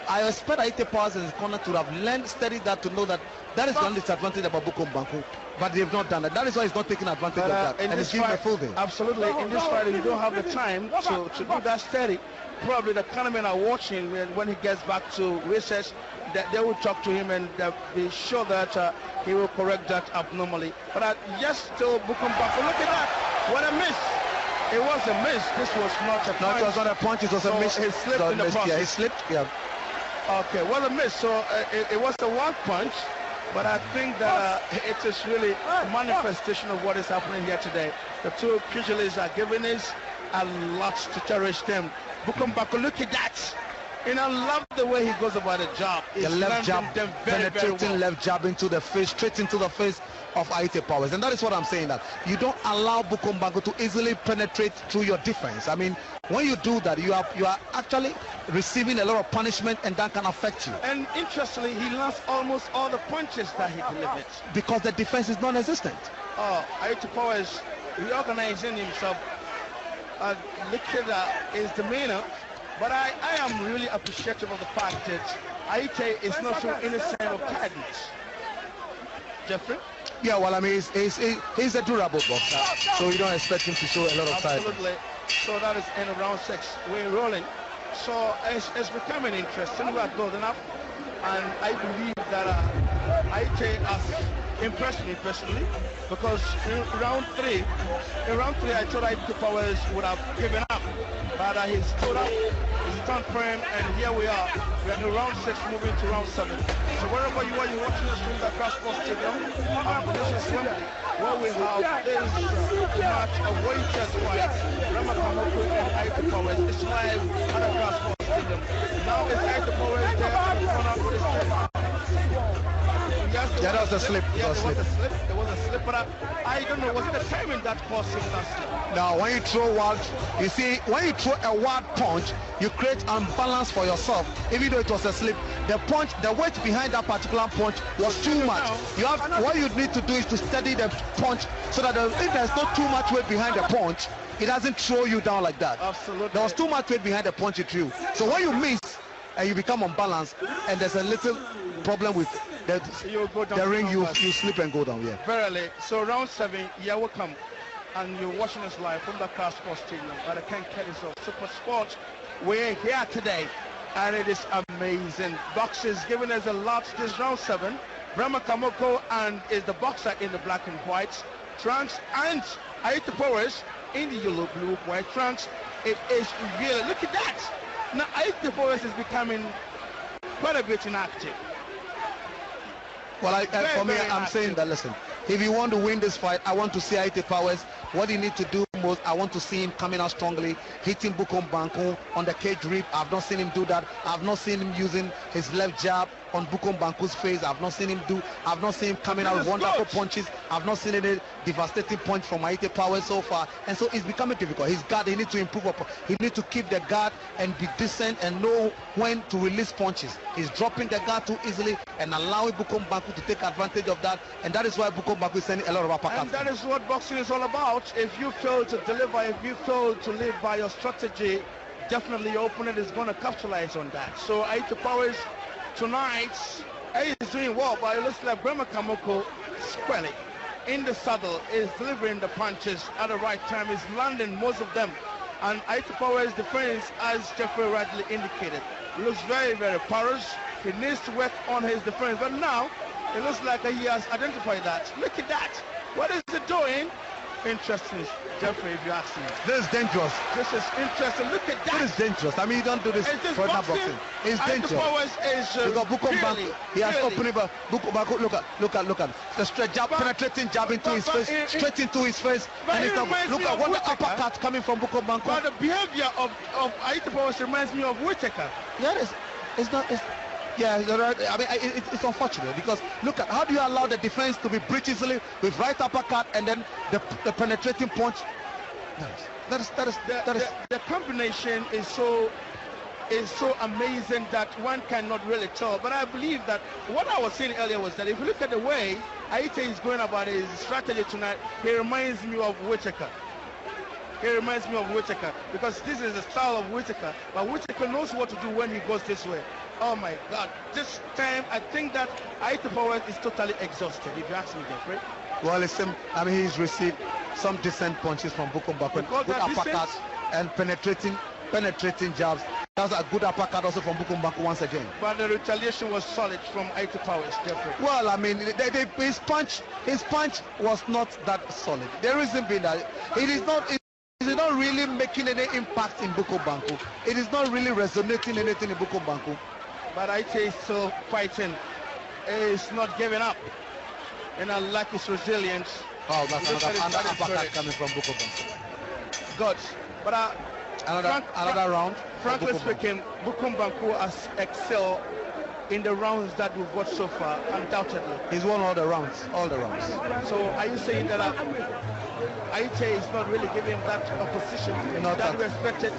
I expect Ayitey Powers in his corner to have learned, studied that, to know that that is one disadvantage about Bukom Banku. But they've not done that. That is why he's not taking advantage of that. And he's giving a full day. Absolutely. In this fight, you don't have the time to do that steady. Probably the cameramen are watching when he gets back to research, that they will talk to him and be sure that he will correct that abnormally. But just still Bukom Banku, look at that. What a miss. It was a miss. This was not a punch. No, it was not a punch. It was a miss. He slipped in the process. Yeah, he slipped. Yeah. Okay, well, a miss. So it was a one punch. But I think that it is really a manifestation of what is happening here today. The two pugilists are giving us a lot to cherish them. Bukom Banku, look at that. And I love the way he goes about the job. The left jab, them penetrating left jab into the face, straight into the face. of Ayitey Powers, and that is what I'm saying, that you don't allow Bukom Banku to easily penetrate through your defense. I mean, when you do that, you are actually receiving a lot of punishment, and that can affect you. And interestingly, he lost almost all the punches that he delivered because the defense is non-existent. Ayitey Powers reorganizing himself. Look at his demeanor. But I am really appreciative of the fact that Ayitey is not so innocent of kindness. Jeffrey? Yeah, well, I mean, he's a durable boxer, so you don't expect him to show a lot of kindness. Absolutely. So that is in round 6. We're rolling. So it's becoming interesting. We are building up, and I believe that Ayitey has impressed me personally, because in round 3, I thought Ayitey Powers would have given up, but he stood up, he stand firm, and here we are. We are in round 6, moving to round 7. So wherever you are, you're watching us from the Crossport Stadium, this is Wembley, where we have this match of weighted fight, Rama Kamoko and Ayitey Powers. It's live at the Crossport Stadium. Now it's Ayitey Powers there at the corner with his team. Yeah, that was a slip. There was a slip, but I don't know, was it the timing that caused him that slip? Now, when you throw wild, you see, when you throw a wild punch, you create unbalance for yourself. Even though it was a slip, the punch, the weight behind that particular punch was too much. You have, what you need to do is to steady the punch so that if there's not too much weight behind the punch, it doesn't throw you down like that. Absolutely. There was too much weight behind the punch you threw. So when you miss and you become unbalanced, and there's a little problem with the ring, you slip and go down. Yeah. Verily. So round 7, here we come, and you're watching us live from the Crossport Stadium by the Ken Kedis of Super Sport. We're here today, and it is amazing. Boxers giving us a lot this round 7. Brahma Kamoko and is the boxer in the black and white trunks, and Ayitey Powers in the yellow, blue, white trunks. It is really, look at that. Now Ayitey Powers is becoming quite a bit inactive. Well, for me, I'm saying that, listen, if you want to win this fight, I want to see Ayitey Powers. What you need to do most, I want to see him coming out strongly, hitting Bukom Banku on the cage rib. I've not seen him do that. I've not seen him using his left jab on Bukom Banku's face. I've not seen him coming out with wonderful punches. I've not seen any devastating punch from Ayitey Powers so far. And so it's becoming difficult. His guard, he needs to improve up. He needs to keep the guard and be decent and know when to release punches. He's dropping the guard too easily and allowing Bukom Banku to take advantage of that. And that is why Bukom Banku is sending a lot of uppercuts. And that is what boxing is all about. If you fail to deliver, if you fail to live by your strategy, definitely your opponent is going to capitalize on that. So Ayitey Powers tonight, he is doing well, but it looks like Brahma Kamoko squarely in the saddle, is delivering the punches at the right time, is landing most of them. And Ayitey Powers' defense, as Jeffrey rightly indicated, looks very, very porous. He needs to work on his defense, but now it looks like he has identified that. Look at that. What is it doing? Interesting, Jeffrey, if you ask me. This is dangerous. This is interesting. Look at that. This is dangerous. I mean, you don't do this for boxing. It's dangerous. Powers is because Bukom Banku, he has opened up. Bukom Banku, look at the straight jab, penetrating jab into his face, straight into his face, and it's look at what the uppercut coming from Bukom Banku. But the behavior of Ayitey Powers reminds me of Whittaker. Yeah, it's not. Yeah, I mean, it's unfortunate because look at how do you allow the defense to be breached easily with right uppercut and then the penetrating punch. The combination is so amazing that one cannot really tell. But I believe that what I was saying earlier was that if you look at the way Ayitey is going about his strategy tonight, he reminds me of Whittaker. He reminds me of Whittaker because this is the style of Whittaker, but Whittaker knows what to do when he goes this way. Oh my God, this time I think that Ayitey Powers is totally exhausted, if you ask me, Jeffrey. Well, I mean, he's received some decent punches from Bukom Banku, good uppercuts and penetrating jabs. That's a good uppercut also from Bukom Banku once again. But the retaliation was solid from Ayitey Powers, Jeffrey. Well, I mean, his punch was not that solid. The reason being that it is not really making any impact in Bukom Banku. It is not really resonating anything in Bukom Banku. But Ayitey is still fighting. He's not giving up. And I like his resilience. Oh, that's another uppercut coming from Bukom Banku. Good. But another round. Frankly speaking, Bukom Banku has excelled in the rounds that we've watched so far, undoubtedly. He's won all the rounds, all the rounds. So are you saying that Ayitey is not really giving him that opposition that we expected?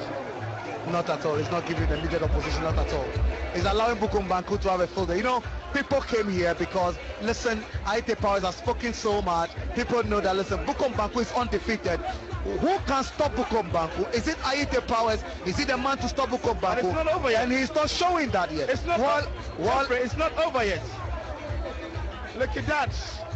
Not at all. He's not giving the needed opposition, not at all. He's allowing Bukom Banku to have a full day. You know, people came here because, listen, Ayitey Powers has spoken so much. People know that, listen, Bukom Banku is undefeated. Who can stop Bukom Banku? Is it Ayitey Powers? Is he the man to stop Bukom Banku? It's not over yet. And he's not showing that yet. It's not it's not over yet. Look at that.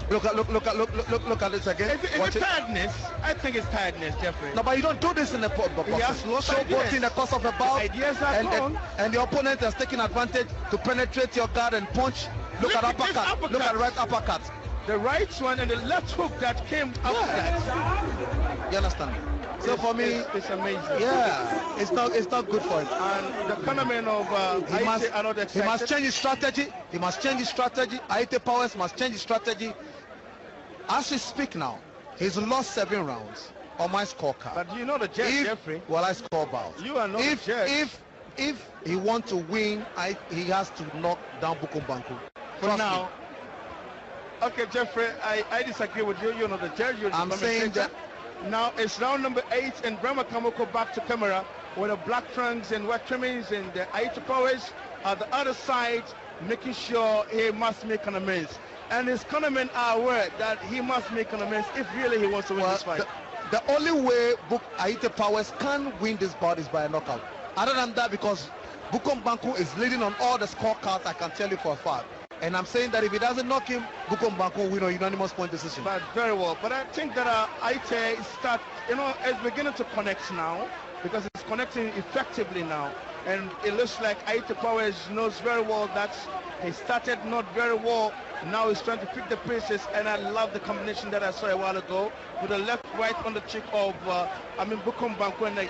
Look at this again. Is it tiredness? I think it's tiredness, Jeffrey. No, but you don't do this in the boxing. He has lost ideas. In the course of a bout, and the opponent has taken advantage to penetrate your guard and punch. Look at uppercut. Look at right uppercut. The right one and the left hook that came after that. You understand? So for me, it's amazing. Yeah, it's not good for him. And the cornerman of he must change his strategy. He must change his strategy. Ayitey Powers must change his strategy. As we speak now, he's lost 7 rounds on my scorecard. But you know the judge, Jeffrey. Well, I score bout. You are not the judge. If he wants to win, he has to knock down Bukom Banku. For now. Me. Okay, Jeffrey, I disagree with you. You're not the judge. You're the I'm saying that. Now it's round number 8 and Brahma Kamoko back to camera with the black trunks and white trimmings and the Ayitey Powers at the other side, making sure he must make an amends. And his cornermen are aware that he must make an amends if really he wants to win this fight. The only way Ayitey Powers can win this bout is by a knockout. Other than that, because Bukom Banku is leading on all the scorecards, I can tell you for a fact. And I'm saying that if he doesn't knock him, Bukom Banku will win a unanimous point decision. But very well. But I think that Ayitey is beginning to connect now, because it's connecting effectively now. And it looks like Ayitey Powers knows very well that he started not very well. Now he's trying to pick the pieces, and I love the combination that I saw a while ago with the left right on the cheek of Bukom Banku, and they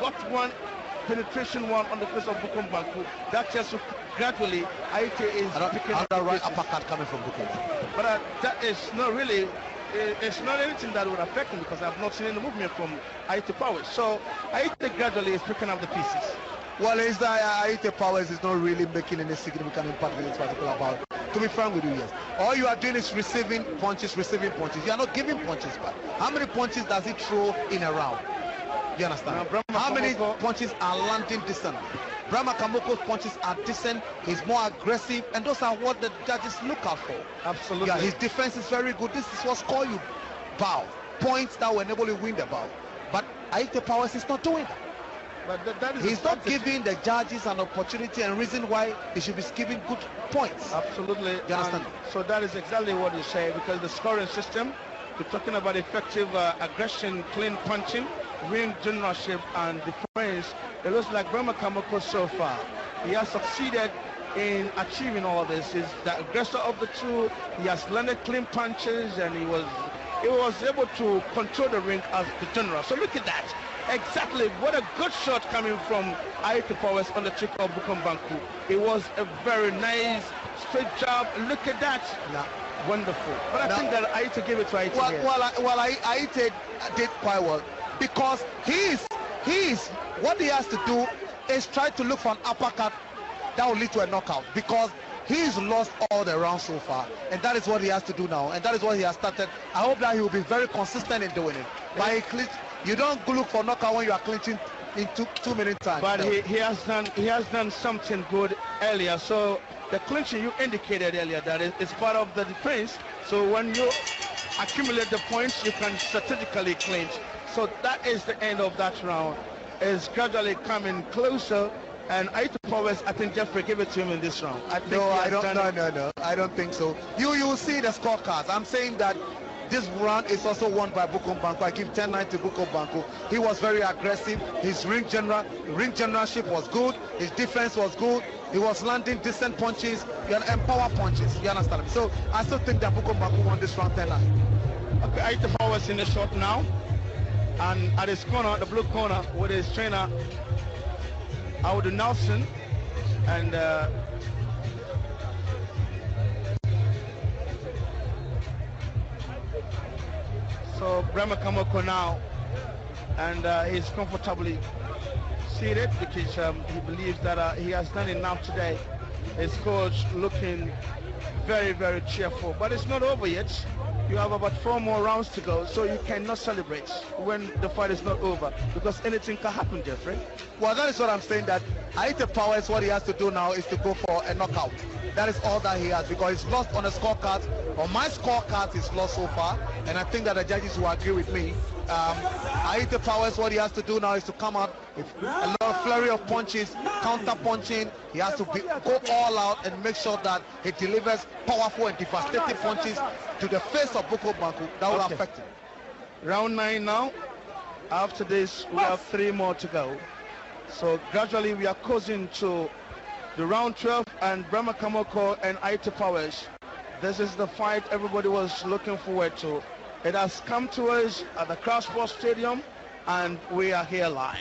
got one penetration one on the face of Bukom Banku. That just gradually Ayitey is picking up the right uppercut coming from Bukom. But that is not really, it's not anything that would affect him, because I've not seen any movement from Ayitey Powers. So Ayitey gradually is picking up the pieces. Well, it's that Ayitey Powers is not really making any significant impact in this particular bout. To be frank with you, yes. All you are doing is receiving punches. You are not giving punches back. How many punches does he throw in a round? You understand? How many punches are landing decent? Brahma Kamoko's punches are decent. He's more aggressive, and those are what the judges look out for. Absolutely. Yeah, his defense is very good. This is what score you bout. Points that will enable you win the bout. But Ayitey Powers is not doing that. But that is he's not giving the judges an opportunity and reason why he should be giving good points. Absolutely. You understand? So that is exactly what you say, because the scoring system, we're talking about effective aggression, clean punching, ring generalship, and defense. It looks like Brahma Kamoko so far, he has succeeded in achieving all this. He's the aggressor of the two. He has landed clean punches, and he was able to control the ring as the general. So look at that. Exactly, what a good shot coming from Ayitey Powers on the cheek of Bukom Banku. It was a very nice straight jab. Look at that. Yeah. Wonderful. But I think that Ayitey gave it to Ayitey. Ayitey did quite well, because what he has to do is try to look for an uppercut that will lead to a knockout, because he's lost all the rounds so far, and that is what he has to do now, and that is what he has started. I hope that he will be very consistent in doing it. Yeah. You don't look for knockout when you are clinching in 2 minutes time. But no. he has done something good earlier. So the clinching you indicated earlier, that is part of the defense. So when you accumulate the points, you can strategically clinch. So that is the end of that round. It's gradually coming closer, and Ayitey Powers, I think Jeffrey gave it to him in this round. No, I don't think so. You will see the scorecards. I'm saying that this round is also won by Bukom Banku. I give 10-9 to Bukom Banku. He was very aggressive. His ring generalship was good. His defense was good. He was landing decent punches and power punches. You understand me? So I still think that Bukom Banku won this round 10-9. Okay, Ayitey Powers in the shot now, and at his corner, the blue corner, with his trainer Audu Nelson, and so Brahma Kamoko now, and he's comfortably seated because he believes that he has done enough today. His coach looking very, very cheerful. But it's not over yet. You have about 4 more rounds to go, so you cannot celebrate when the fight is not over because anything can happen, Jeffrey. Well, that is what I'm saying, that Ayitey Powers, what he has to do now is to go for a knockout. That is all that he has, because he's lost on the scorecard. On my scorecard, he's lost so far, and I think that the judges will agree with me. Ayitey Powers, what he has to do now is to come out with a lot of flurry of punches, counter punching. He has to go all out and make sure that he delivers powerful and devastating punches to the face of Bukom Banku. That will affect him. Round 9 now. After this, we have 3 more to go. So gradually we are closing to the round 12, and Brahma Kamoko and Ayitey Powers. This is the fight everybody was looking forward to. It has come to us at the Crown Sports Stadium, and we are here live.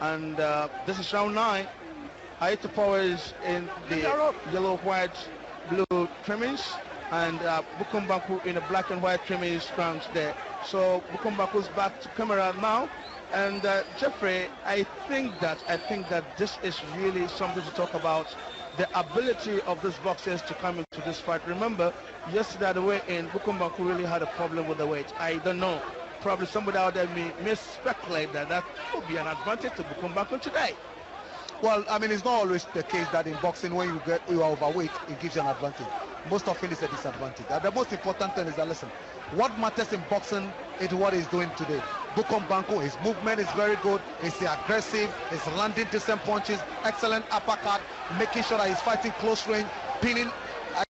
And this is round 9. Ayitey Powers in the yellow, white, blue trimmings, and Bukom Banku in the black and white trimmings round there. So Bukom Banku's back to camera now. And Jeffrey, I think that this is really something to talk about. The ability of these boxers to come into this fight. Remember, yesterday the weigh-in, Bukom Banku really had a problem with the weight. I don't know. Probably somebody out there may speculate that could be an advantage to Bukom Banku today. Well, I mean, it's not always the case that in boxing, when you are overweight, it gives you an advantage. Most often it's a disadvantage. And the most important thing is that, listen, what matters in boxing is what he's doing today. Bukom Banku, his movement is very good. He's aggressive. He's landing decent punches. Excellent uppercut. Making sure that he's fighting close range, pinning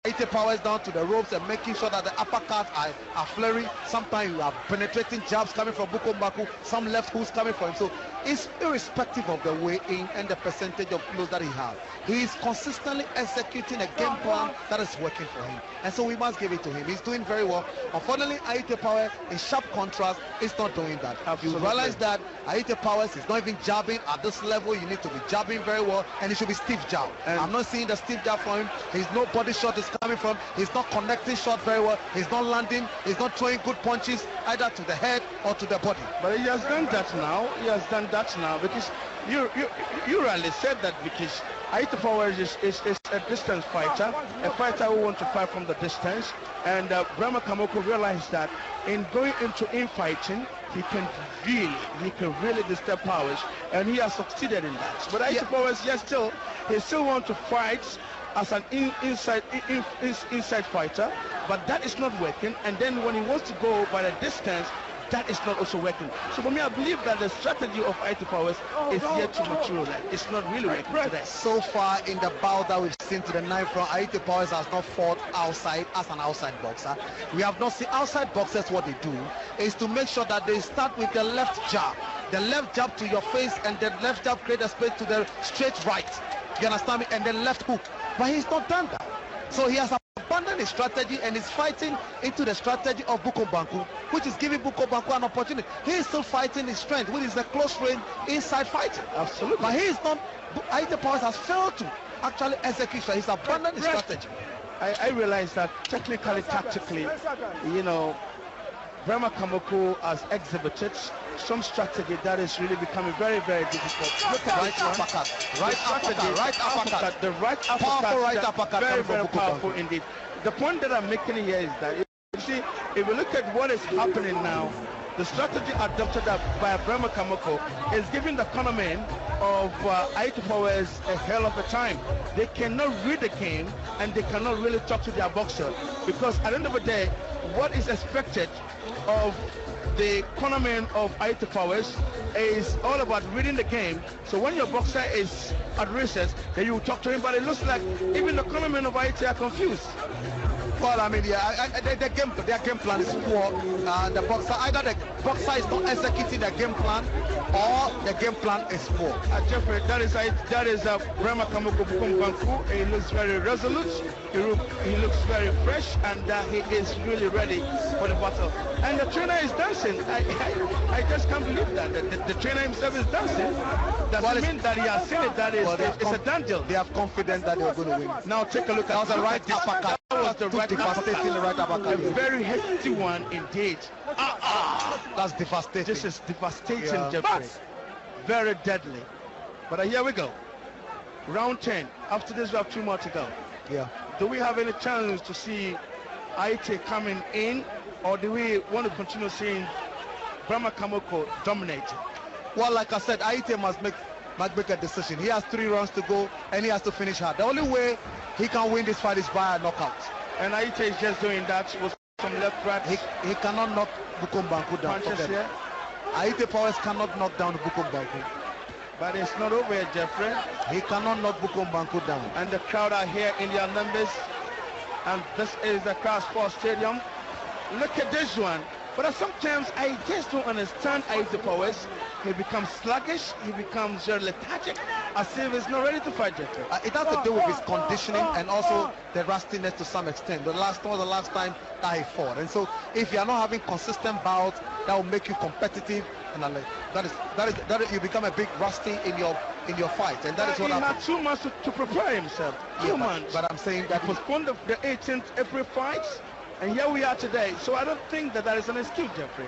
Ayitey Powers down to the ropes and making sure that the uppercuts are flurry. Sometimes you have penetrating jabs coming from Bukom Banku, some left hooks coming from him. So it's irrespective of the weigh-in and the percentage of kilos that he has. He is consistently executing a game plan that is working for him. And so we must give it to him. He's doing very well. Unfortunately, Ayitey Powers, in sharp contrast, is not doing that. Absolutely. You realize that Ayitey Powers is not even jabbing at this level. You need to be jabbing very well, and it should be stiff jab. I'm not seeing the stiff jab from him. He's no body shot is coming from. He's not connecting shot very well. He's not landing. He's not throwing good punches either to the head or to the body. But he has done that now. He has done that now because you rightly said that, because Ayitey Powers is a distance fighter, a fighter who wants to fight from the distance, and Brahma Kamoko realized that in going into infighting, he can really disturb Powers, and he has succeeded in that. But Ayitey Powers, he still wants to fight as an inside fighter, but that is not working. And then when he wants to go by the distance, that is not also working. So for me, I believe that the strategy of Ayitey Powers is yet to mature. It's not really working today. So far in the bout that we've seen to the 9th round, Ayitey Powers has not fought outside as an outside boxer. We have not seen outside boxers. What they do is to make sure that they start with the left jab. The left jab to your face, and the left jab create a space to the straight right. You understand me? And then left hook. But he's not done that. So he has abandoned his strategy and is fighting into the strategy of Bukom Banku, which is giving Bukom Banku an opportunity. He is still fighting his strength, which is the close range inside fighting. Absolutely. But he is not. Ayitey Powers has failed to actually execute. He's abandoned his strategy. I realize that technically, tactically, Brahma Kamoko has exhibited some strategy that is really becoming very, very difficult. Look at right uppercut, the right uppercut, powerful right uppercut, very, very powerful indeed. The point that I'm making here is that, you see, if we look at what is happening now, the strategy adopted by Brahma Kamoko is giving the cornermen of Ayitey Powers a hell of a time. They cannot read the game, and they cannot really talk to their boxer, because at the end of the day, what is expected of the cornerman of Ayitey Powers is all about reading the game. So when your boxer is at recess, then you talk to him, but it looks like even the cornermen of Ayitey are confused. Well, I mean, their game plan is poor. The boxer, either the boxer is not executing the game plan, or the game plan is poor. Jeffrey, that is Brahma Kamoko Bukom Banku. He looks very resolute. He looks very fresh, and he is really ready for the battle. And the trainer is dancing. I just can't believe that. The trainer himself is dancing. Doesn't mean that he has seen it. That is, it's a done deal. They have confidence that they're going to win. Now take a look at the right uppercut. That was the right uppercut. A very hefty one indeed. That's devastating. This is devastating, Jeffrey. Very deadly. But here we go. Round 10. After this, we have 2 more to go. Yeah. Do we have any chance to see Ayitey coming in, or do we want to continue seeing Brahma Kamoko dominating? Well, like I said, Ayitey must make a decision. He has 3 rounds to go, and he has to finish hard. The only way he can win this fight is by a knockout. And Ayitey is just doing that with some left right. He cannot knock Bukom Banku down. Ayitey Powers cannot knock down Bukom Banku. But it's not over yet, Jeffrey. He cannot knock Bukom Banku down. And the crowd are here in their numbers. And this is the Crown Sports Stadium. Look at this one. But sometimes I just don't understand Ayitey Powers. He becomes sluggish. He becomes very lethargic, as if he's not ready to fight, Jeffrey. It has to do with his conditioning and also the rustiness to some extent. The last time that he fought. And so if you are not having consistent bouts that will make you competitive, and that is you become a bit rusty in your fight, and that is what he had 2 months to prepare himself. 2 months. But I'm saying that he postponed the 18th April fights, and here we are today. So I don't think that is an excuse, Jeffrey.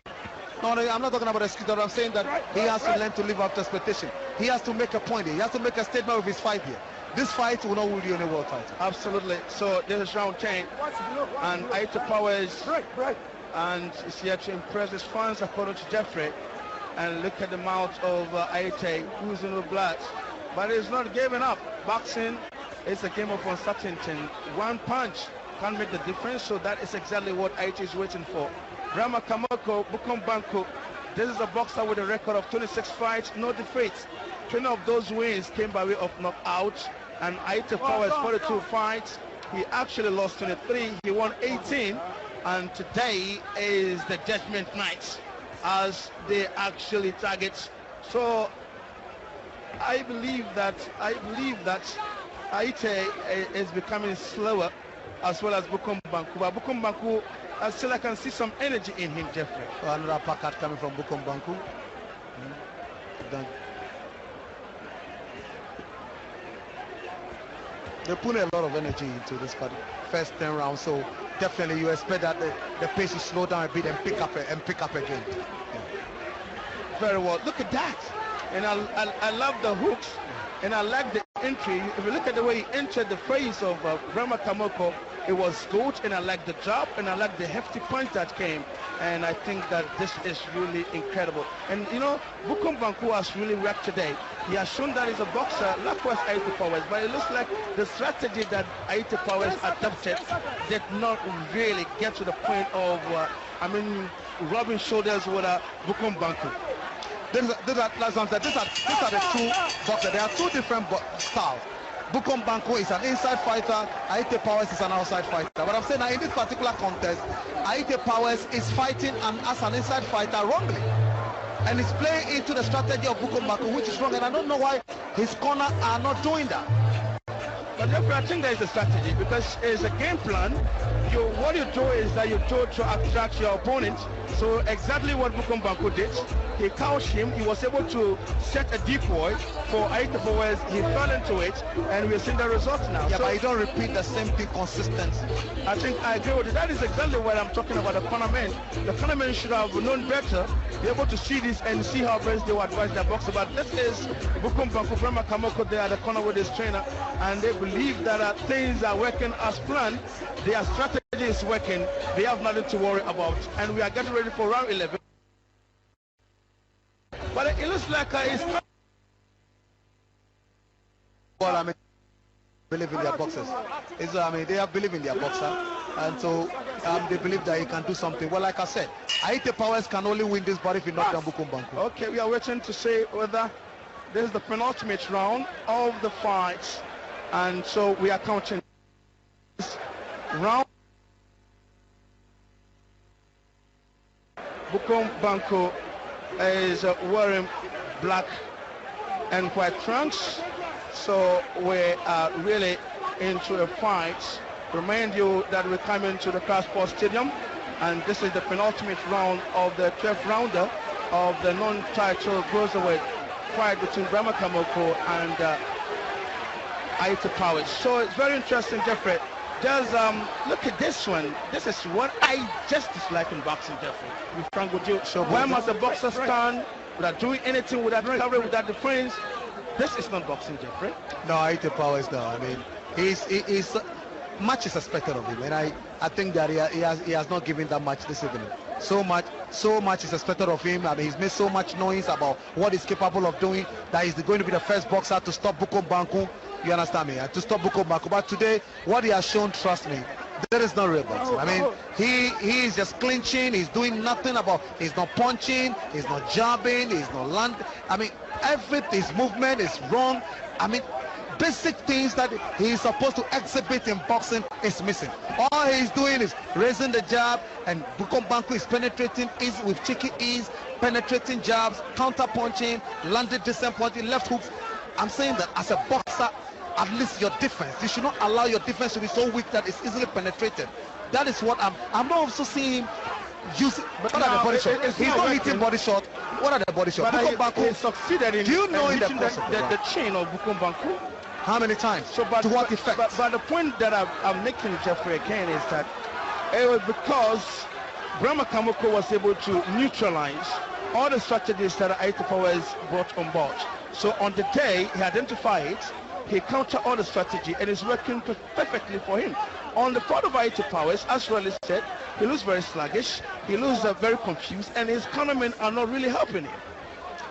No, I'm not talking about excuse. But I'm saying that he has to learn to live up to expectation. He has to make a point here. He has to make a statement with his fight here. This fight will not win you any world title. Absolutely. So this is round 10, and Ayitey Powers, and is here to impress his fans, according to Jeffrey. And look at the mouth of Ayitey, who's in the blood. But he's not giving up. Boxing is a game of uncertainty. 1 punch can make the difference, so that is exactly what Ayitey is waiting for. Brahma Kamoko, Bukom Banku. This is a boxer with a record of 26 fights, no defeats. 20 of those wins came by way of knockout. And Ayitey Powers, 42 fights. He actually lost 23. He won 18. And today is the judgment night, as they actually target. So I believe that Ayitey is becoming slower, as well as Bukom Banku. But Bukom Banku, still I can see some energy in him, Jeffrey. Another packet coming from Bukom Banku. They put a lot of energy into this first 10 rounds, so definitely you expect that the pace will slow down a bit and pick up again. Very well. Look at that. And I love the hooks, and I like the entry. If you look at the way he entered the face of Brahma Kamoko, it was good, and I like the jab, and I like the hefty punch that came. And I think that this is really incredible. And you know, Bukom Banku has really worked today. He has shown that he's a boxer, likewise Ayitey Powers, but it looks like the strategy that Ayitey Powers adopted did not really get to the point of, rubbing shoulders with Bukom Banku. These are the 2 boxers. There are 2 different styles. Bukom Banku is an inside fighter, Ayitey Powers is an outside fighter. But I'm saying that in this particular contest, Ayitey Powers is fighting as an inside fighter wrongly. And he's playing into the strategy of Bukom Banku, which is wrong. And I don't know why his corner are not doing that. But therefore, I think there is a strategy, because it's a game plan. What you do is that you do to attract your opponent. So exactly what Bukom Banku did, he couched him. He was able to set a decoy for Ayitey Powers. He fell into it, and we're seeing the results now. Yeah, so, but you don't repeat the same thing consistently. I think I agree with it. That is exactly what I'm talking about. The cornermen. The cornermen should have known better, be able to see this and see how best they will advise their boxer. But this is Bukom Banku, Brahma Kamoko. They are the corner with his trainer, and they believe that things are working as planned. Their strategy is working. They have nothing to worry about, and we are getting ready for round 11. But it looks like it's... Well, believe in their boxers. They have believe in their boxer, and so they believe that he can do something. Well, like I said, Ayitey Powers can only win this bout if he knocks down Bukom Banku. Okay, we are waiting to see whether this is the penultimate round of the fight, and so we are counting round. Bukom Banku is wearing black and white trunks, so we are really into a fight. Remind you that we're coming to the Crown Sports Stadium, and this is the penultimate round of the 12th rounder of the non-title cruiserweight fight between Brahma Kamoko and Ayitey Powers. So it's very interesting, Jeffrey. Just look at this one. This is what I just dislike in boxing, Jeffrey. Be frank with you. So why must a boxer stand without doing anything, without recovery, without defense? This is not boxing, Jeffrey. No, Ayitey Powers, no. I mean, he's much is expected of him, and I think that he has not given that much this evening. So much is expected of him. I mean, he's made so much noise about what he's capable of doing that he's going to be the first boxer to stop Bukom Banku. You understand me? To stop Bukom Banku. But today, what he has shown, trust me, that is not real boxing. I mean, he is just clinching. He's doing nothing about. He's not punching. He's not jabbing. He's not land. I mean, his movement is wrong. I mean, basic things that he's supposed to exhibit in boxing is missing. All he's doing is raising the jab, and Bukom Banku is penetrating with cheeky ease, penetrating jabs, counter punching, landed decent punching, left hooks. I'm saying that as a boxer, at least your defense, you should not allow your defense to be so weak that it's easily penetrated. That is what I'm not also seeing him using. But what are the body shots? He's not hitting body shot. What are the body shots? Bukom Banku succeeded in hitting the chin of Bukom Banku. How many times? So, to what effect? But the point that I'm making, Jeffrey, again, is that it was because Brahma Kamoko was able to neutralize all the strategies that Ayitey Powers brought on board. So on the day he identified, he countered all the strategy, and it's working perfectly for him. On the part of Ayitey Powers, as Raleigh said, he looks very sluggish, he looks very confused, and his cornermen are not really helping him.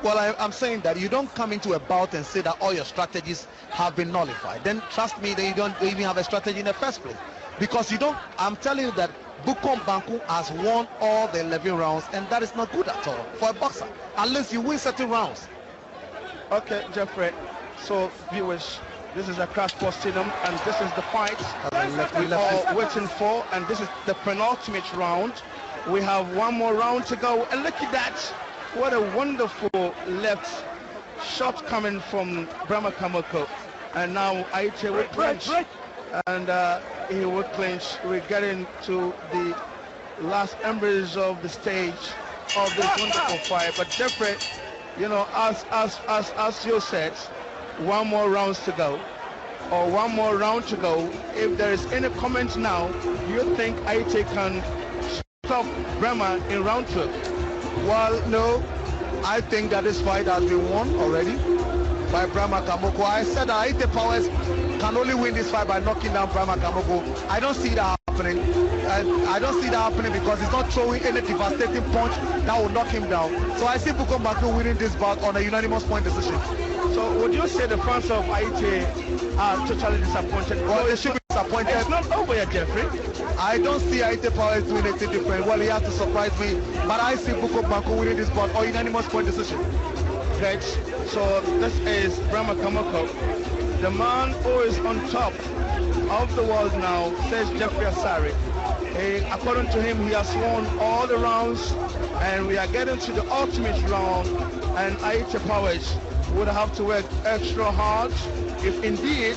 Well, I'm saying that you don't come into a bout and say that all your strategies have been nullified. Then trust me that you don't even have a strategy in the first place. Because you don't, I'm telling you that Bukom Banku has won all the 11 rounds, and that is not good at all for a boxer. Unless you win certain rounds. Okay, Jeffrey. So, viewers, this is a Crash Sports Stadium, and this is the fight we are waiting for, and this is the penultimate round. We have one more round to go, and look at that. What a wonderful left shot coming from Brahma Kamoko. And now Ayitey will clinch. And he will clinch. We're getting to the last embers of the stage of this wonderful fight. But Jeffrey, you know, as you said, one more rounds to go. Or one more round to go. If there is any comment now, you think Ayitey can stop Brahma in round 2? Well, no, I think that this fight has been won already by Brahma Kamoko. I said that Ayitey Powers can only win this fight by knocking down Brahma Kamoko. I don't see that happening. I don't see that happening because he's not throwing any devastating punch that will knock him down. So I see Bukom Banku winning this bout on a unanimous point decision. So would you say the fans of Ayitey are totally disappointed? Well, they should be disappointed. It's not over yet, Jeffrey. I don't see Ayitey Powers doing anything different. Well, he has to surprise me. But I see Bukom Banku winning this bout on unanimous point decision. Great. So this is Brahma Kamoko. The man who is on top of the world now, says Jeffrey Asari. According to him, he has won all the rounds, and we are getting to the ultimate round, and Ayitey Powers would have to work extra hard if indeed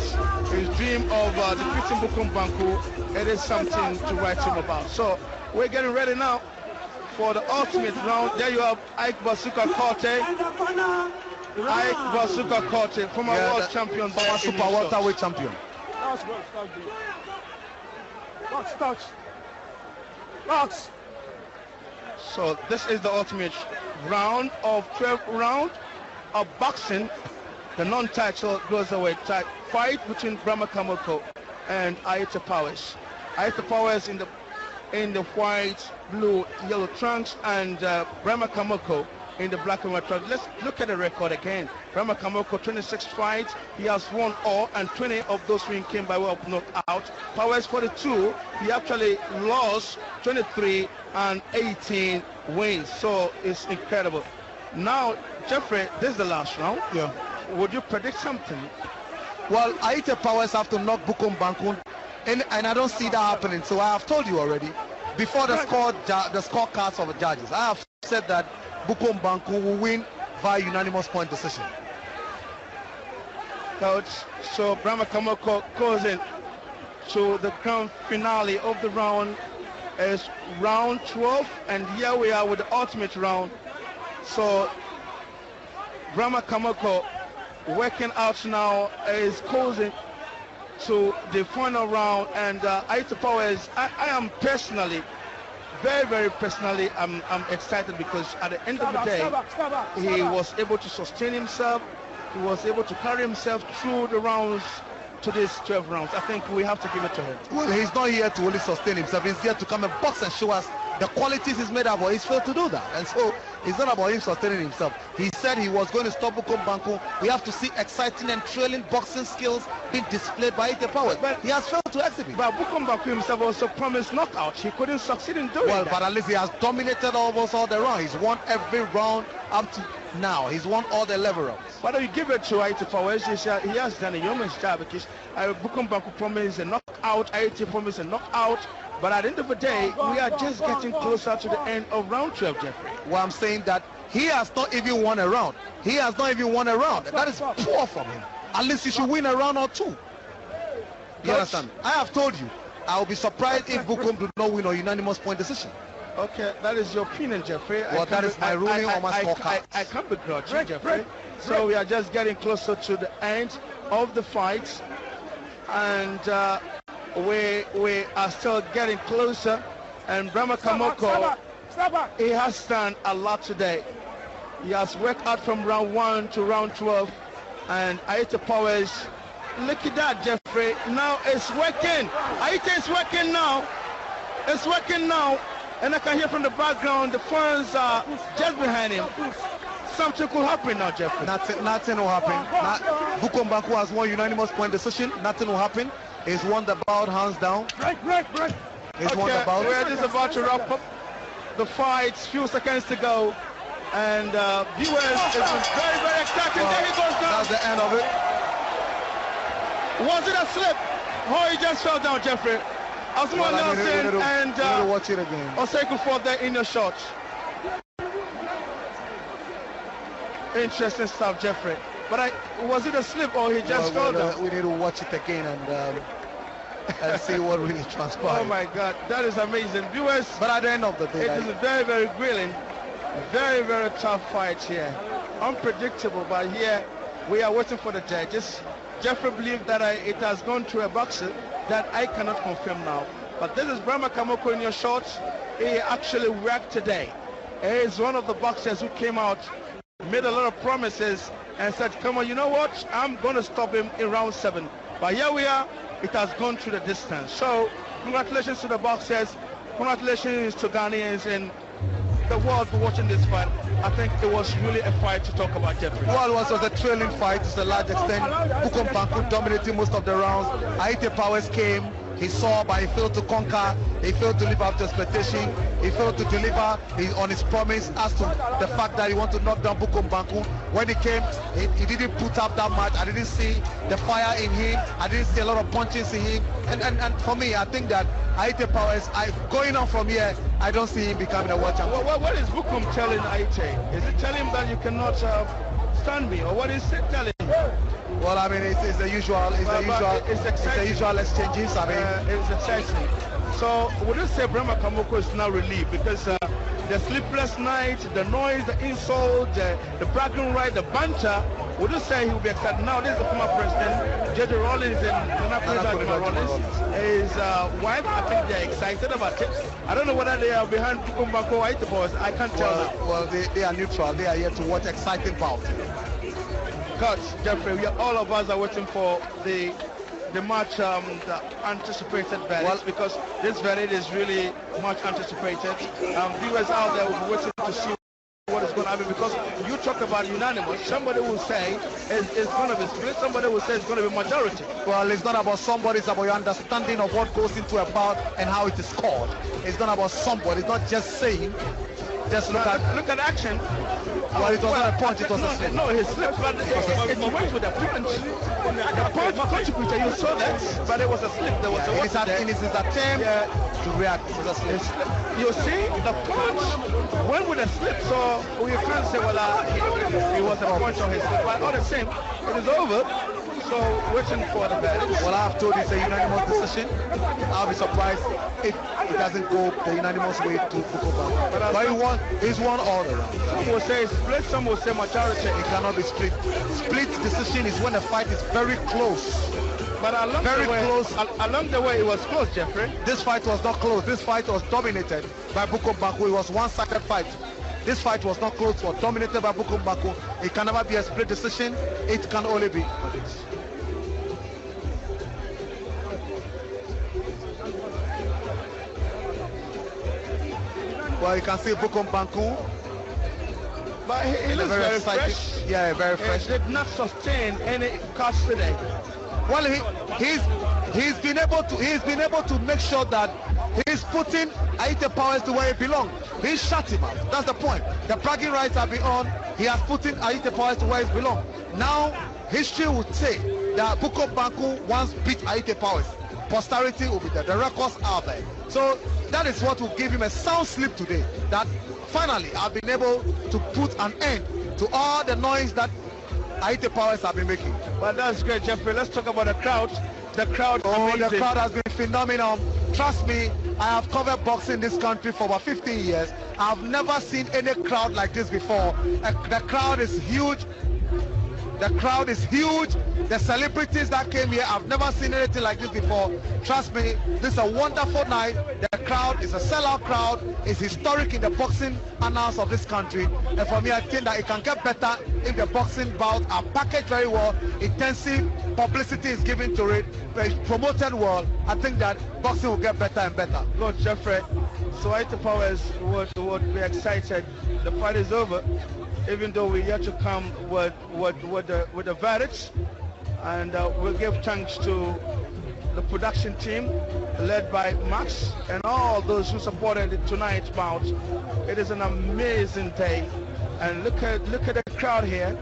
his dream of defeating Bukom Banku, it is something to write him about. So we're getting ready now for the ultimate round. There you have Ike Bazooka Korte. Ike Bazooka Korte, former world champion, former super welterweight champion. So this is the ultimate round of 12 round of boxing, the non-title cruiserweight fight between Brahma Kamoko and Ayitey Powers. Ayitey Powers in the white, blue, yellow trunks, and Brahma Kamoko in the black and white trunks. Let's look at the record again. Brahma Kamoko, 26 fights, he has won all, and 20 of those wins came by way of knockout. Powers, 42, he actually lost 23 and 18 wins. So it's incredible. Now, Jeffrey, this is the last round. Yeah. Would you predict something? Well, Ayitey Powers have to knock Bukom Banku, and I don't see that happening. So I have told you already, before the scorecards of the judges, I have said that Bukom Banku will win via unanimous point decision. Coach, so Brahma Kamoko goes in to the grand finale of the round. Is round 12, and here we are with the ultimate round. So Brahma Kamoko working out now is closing to the final round, and Ayitey Powers, I am personally, very personally, I'm excited because at the end of the day, he was able to sustain himself. he was able to carry himself through the rounds to these 12 rounds. I think we have to give it to him. Well, he's not here to only sustain himself. He's here to come and box and show us the qualities he's made up. He's failed to do that, and so it's not about him sustaining himself. He said he was going to stop Bukom Banku. We have to see exciting and thrilling boxing skills being displayed by Ayitey Powers, but he has failed to exhibit. But Bukom Banku himself also promised knockout. He couldn't succeed in doing that. But at least he has dominated almost all the round. He's won every round up to now. He's won all the 11 rounds. But you give it to Ayitey Powers. He has done a yeoman's job, because Bukom Banku promised a knockout. Ayitey promised a knockout. But at the end of the day, we are just getting closer to the end of round 12, Jeffrey. Well, I'm saying that he has not even won a round. He has not even won a round. That is poor from him. At least he should win a round or two. You understand? I have told you, I will be surprised if Bukom do not win a unanimous point decision. Okay, that is your opinion, Jeffrey. Well, that is my ruling on my scorecard. I can't begrudge you, Jeffrey. So we are just getting closer to the end of the fight. And we are still getting closer. And Brahma Kamoko, he has done a lot today. He has worked out from round 1 to round 12. And Ayitey Powers, look at that, Jeffrey. Now it's working. Ayitey is working now. It's working now. And I can hear from the background, the fans are just behind him. Something could happen now, Jeffrey. Nothing will happen. Bukom Banku has won unanimous point decision. Nothing will happen. He's won the bout hands down. He's won the bout. We're just about to wrap up the fight. Few seconds to go. And viewers, it was very, very exciting. There he goes down. That's the end of it. Was it a slip? Oh, he just fell down, Jeffrey. Osman Nelson and watch it again. Oseko for the inner shot. Interesting stuff, Jeffrey. But was it a slip or he just fell down? We need to watch it again and see what really transpired. Oh my God, that is amazing, viewers. But at the end of the day, it is a very, very grilling, very, very tough fight here. Unpredictable, but here we are waiting for the judges. Jeffrey believed that it has gone through a boxer that I cannot confirm now. But this is Brahma Kamoko in your shorts. He actually worked today. He is one of the boxers who came out, made a lot of promises, and said, come on, you know what? I'm going to stop him in round 7. But here we are. It has gone through the distance. So congratulations to the boxers. Congratulations to Ghanaians and the world for watching this fight. I think it was really a fight to talk about, Jeffrey. Well, it was a thrilling fight to a large extent. Bukom Banku dominating most of the rounds. Ayitey Powers came. He saw, but he failed to conquer. He failed to live up to expectation. He failed to deliver on his promise as to the fact that he wanted to knock down Bukom Banku. When he came, he didn't put up that much. I didn't see the fire in him. I didn't see a lot of punches in him. And for me, I think that Ayitey Powers, going on from here, I don't see him becoming a world champion. What is Bukom telling Ayitey? Is it telling him that you cannot stand me, or what is it telling him? Well, I mean, it's the usual exchanges. I mean, it's exciting. So would you say Brahma Kamoko is now relieved because the sleepless night, the noise, the insult, the bragging right, the banter? Would you say he will be excited? Now this is the former president, J.J. Rollins and Nana Rollins, his wife. I think they're excited about it. I don't know whether they are behind Bukom Banku or Ayitey Powers. I can't tell now. Well, they are neutral. They are here to watch exciting bouts. Coach Jeffrey, all of us are waiting for the much the anticipated verdict, because this verdict is really much anticipated. Viewers out there will be waiting to see what is going to happen, because you talk about unanimous. Somebody will say it's going to be split. Somebody will say it's going to be majority. Well, it's not about somebody. It's about your understanding of what goes into a bout and how it is scored. It's not about somebody. It's not just saying. Just look at action. Well, it was not a punch, it was a slip. No, he slipped, but it went with a punch. The punch contributed, you saw that, but it was a slip. There was a in his attempt to react, it was a slip. You see, the punch went with a slip, so you can't say, well, it was a punch on his slip. But all the same, it is over. So waiting for the verdict. Well, I have told you it's a unanimous decision. I'll be surprised if it doesn't go the unanimous way to Bukom Banku. But he's won all the rounds. Some will say split, some will say majority. It cannot be split. Split decision is when the fight is very close. But along the way, it was close, Jeffrey. This fight was not close. This fight was dominated by Bukom Banku. It was one-sided fight. This fight was not close, was dominated by Bukom Banku. It can never be a split decision. It can only be. Well, you can see Bukom Banku. But he looks very fresh. Yeah, very fresh. He did not sustain any cuts today. Well, he's been able to make sure that he's putting Ayitey Powers to where he belongs. He shut him out. That's the point. The bragging rights have been on. He has put in Ayitey Powers to where he belongs. Now, history would say that Bukom Banku once beat Ayitey Powers. Posterity will be there. The records are there. So that is what will give him a sound sleep today. That finally I've been able to put an end to all the noise that Ayitey Powers have been making. Well, that's great, Jeffrey. Let's talk about the crowd. The crowd, amazing. The crowd has been phenomenal. Trust me, I have covered boxing in this country for about 15 years. I've never seen any crowd like this before. The crowd is huge. The crowd is huge. The celebrities that came here, I've never seen anything like this before. Trust me, this is a wonderful night. The crowd is a sellout crowd. It's historic in the boxing annals of this country. And for me, I think that it can get better if the boxing bouts are packaged very well. Intensive publicity is given to it. It's promoted well. I think that boxing will get better and better. Look, Jeffrey, so Ayitey Powers would be excited. The fight is over, even though we're yet to come with the verdicts. And we'll give thanks to the production team led by Max and all those who supported tonight's bout. It is an amazing day, and look at the crowd here,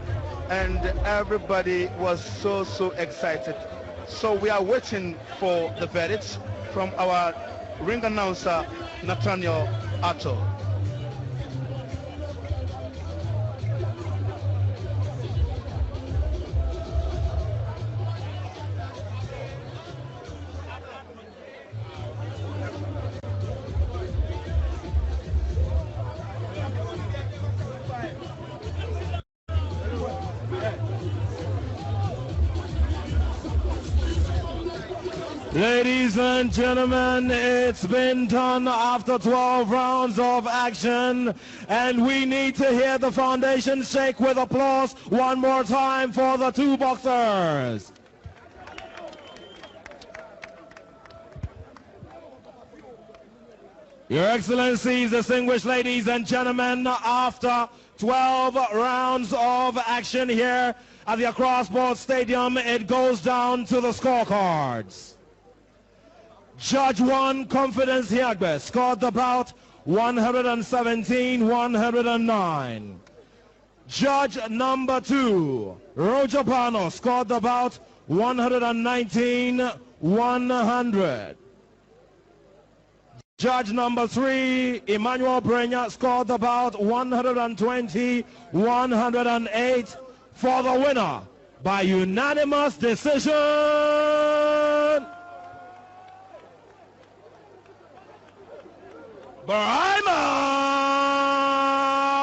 and everybody was so excited. So we are waiting for the verdicts from our ring announcer Nathaniel Atto. Ladies and gentlemen, it's been done after 12 rounds of action, and we need to hear the foundation shake with applause one more time for the two boxers. Your Excellencies, distinguished ladies and gentlemen, after 12 rounds of action here at the Across-Board Stadium, it goes down to the scorecards. Judge 1, Confidence Hiagbe, scored the bout 117-109. Judge number 2, Roger Barno, scored the bout 119-100. Judge number 3, Emmanuel Brenya, scored the bout 120-108 for the winner by unanimous decision. Brahima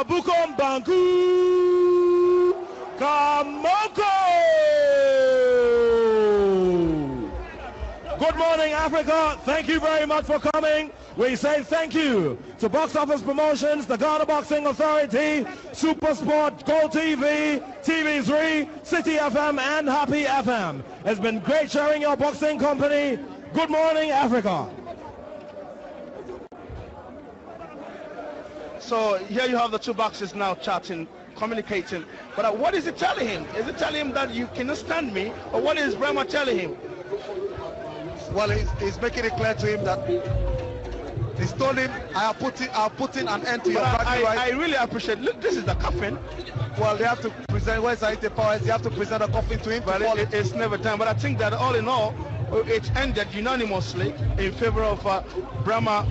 Bukom Banku Kamoko. Good morning, Africa. Thank you very much for coming. We say thank you to Box Office Promotions, the Ghana Boxing Authority, Super Sport, Gold TV, TV3, City FM, and Happy FM. It's been great sharing your boxing company. Good morning, Africa. So here you have the two boxers now chatting, communicating. But what is it telling him? Is it telling him that you cannot stand me? Or what is Brahma telling him? Well, he's making it clear to him that he's told him, I'll put in an end to your bragging rights. I really appreciate. Look, this is the coffin. Well, they have to present, where's Ayitey Powers? They have to present a coffin to him. But it's never done. But I think that all in all, it ended unanimously in favor of Brahma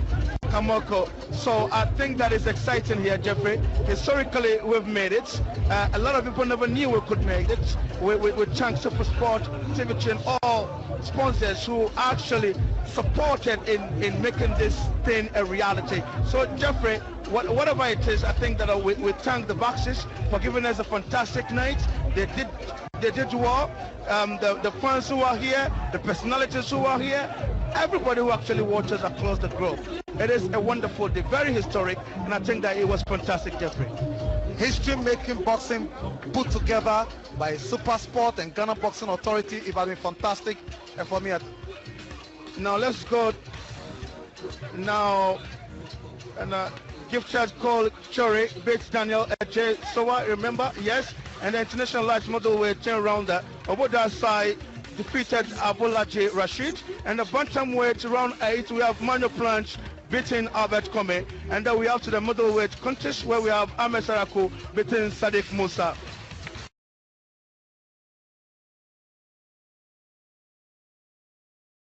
Kamoko. So I think that is exciting here, Jeffrey. Historically, we've made it. A lot of people never knew we could make it. With Chunk Super Sport, TV3, and all sponsors who actually supported in making this thing a reality. So, Jeffrey, whatever it is, I think that we thank the boxers for giving us a fantastic night. They did well. The fans who are here, the personalities who are here, everybody who actually watches across the globe. It is a wonderful day, very historic, and I think that it was fantastic, Jeffrey. History-making boxing put together by Super Sport and Ghana Boxing Authority. It has been fantastic, and for me, now let's go now and gift charge call Chori beats Daniel J. Sowa, remember? Yes. And the international light middleweight 10 rounder Oboda Sai defeated Abolaji Rashid. And the bantamweight round 8 we have Manuel Planch beating Albert Kome. And then we have to the middleweight contest where we have Ahmed Saraku beating Sadiq Musa.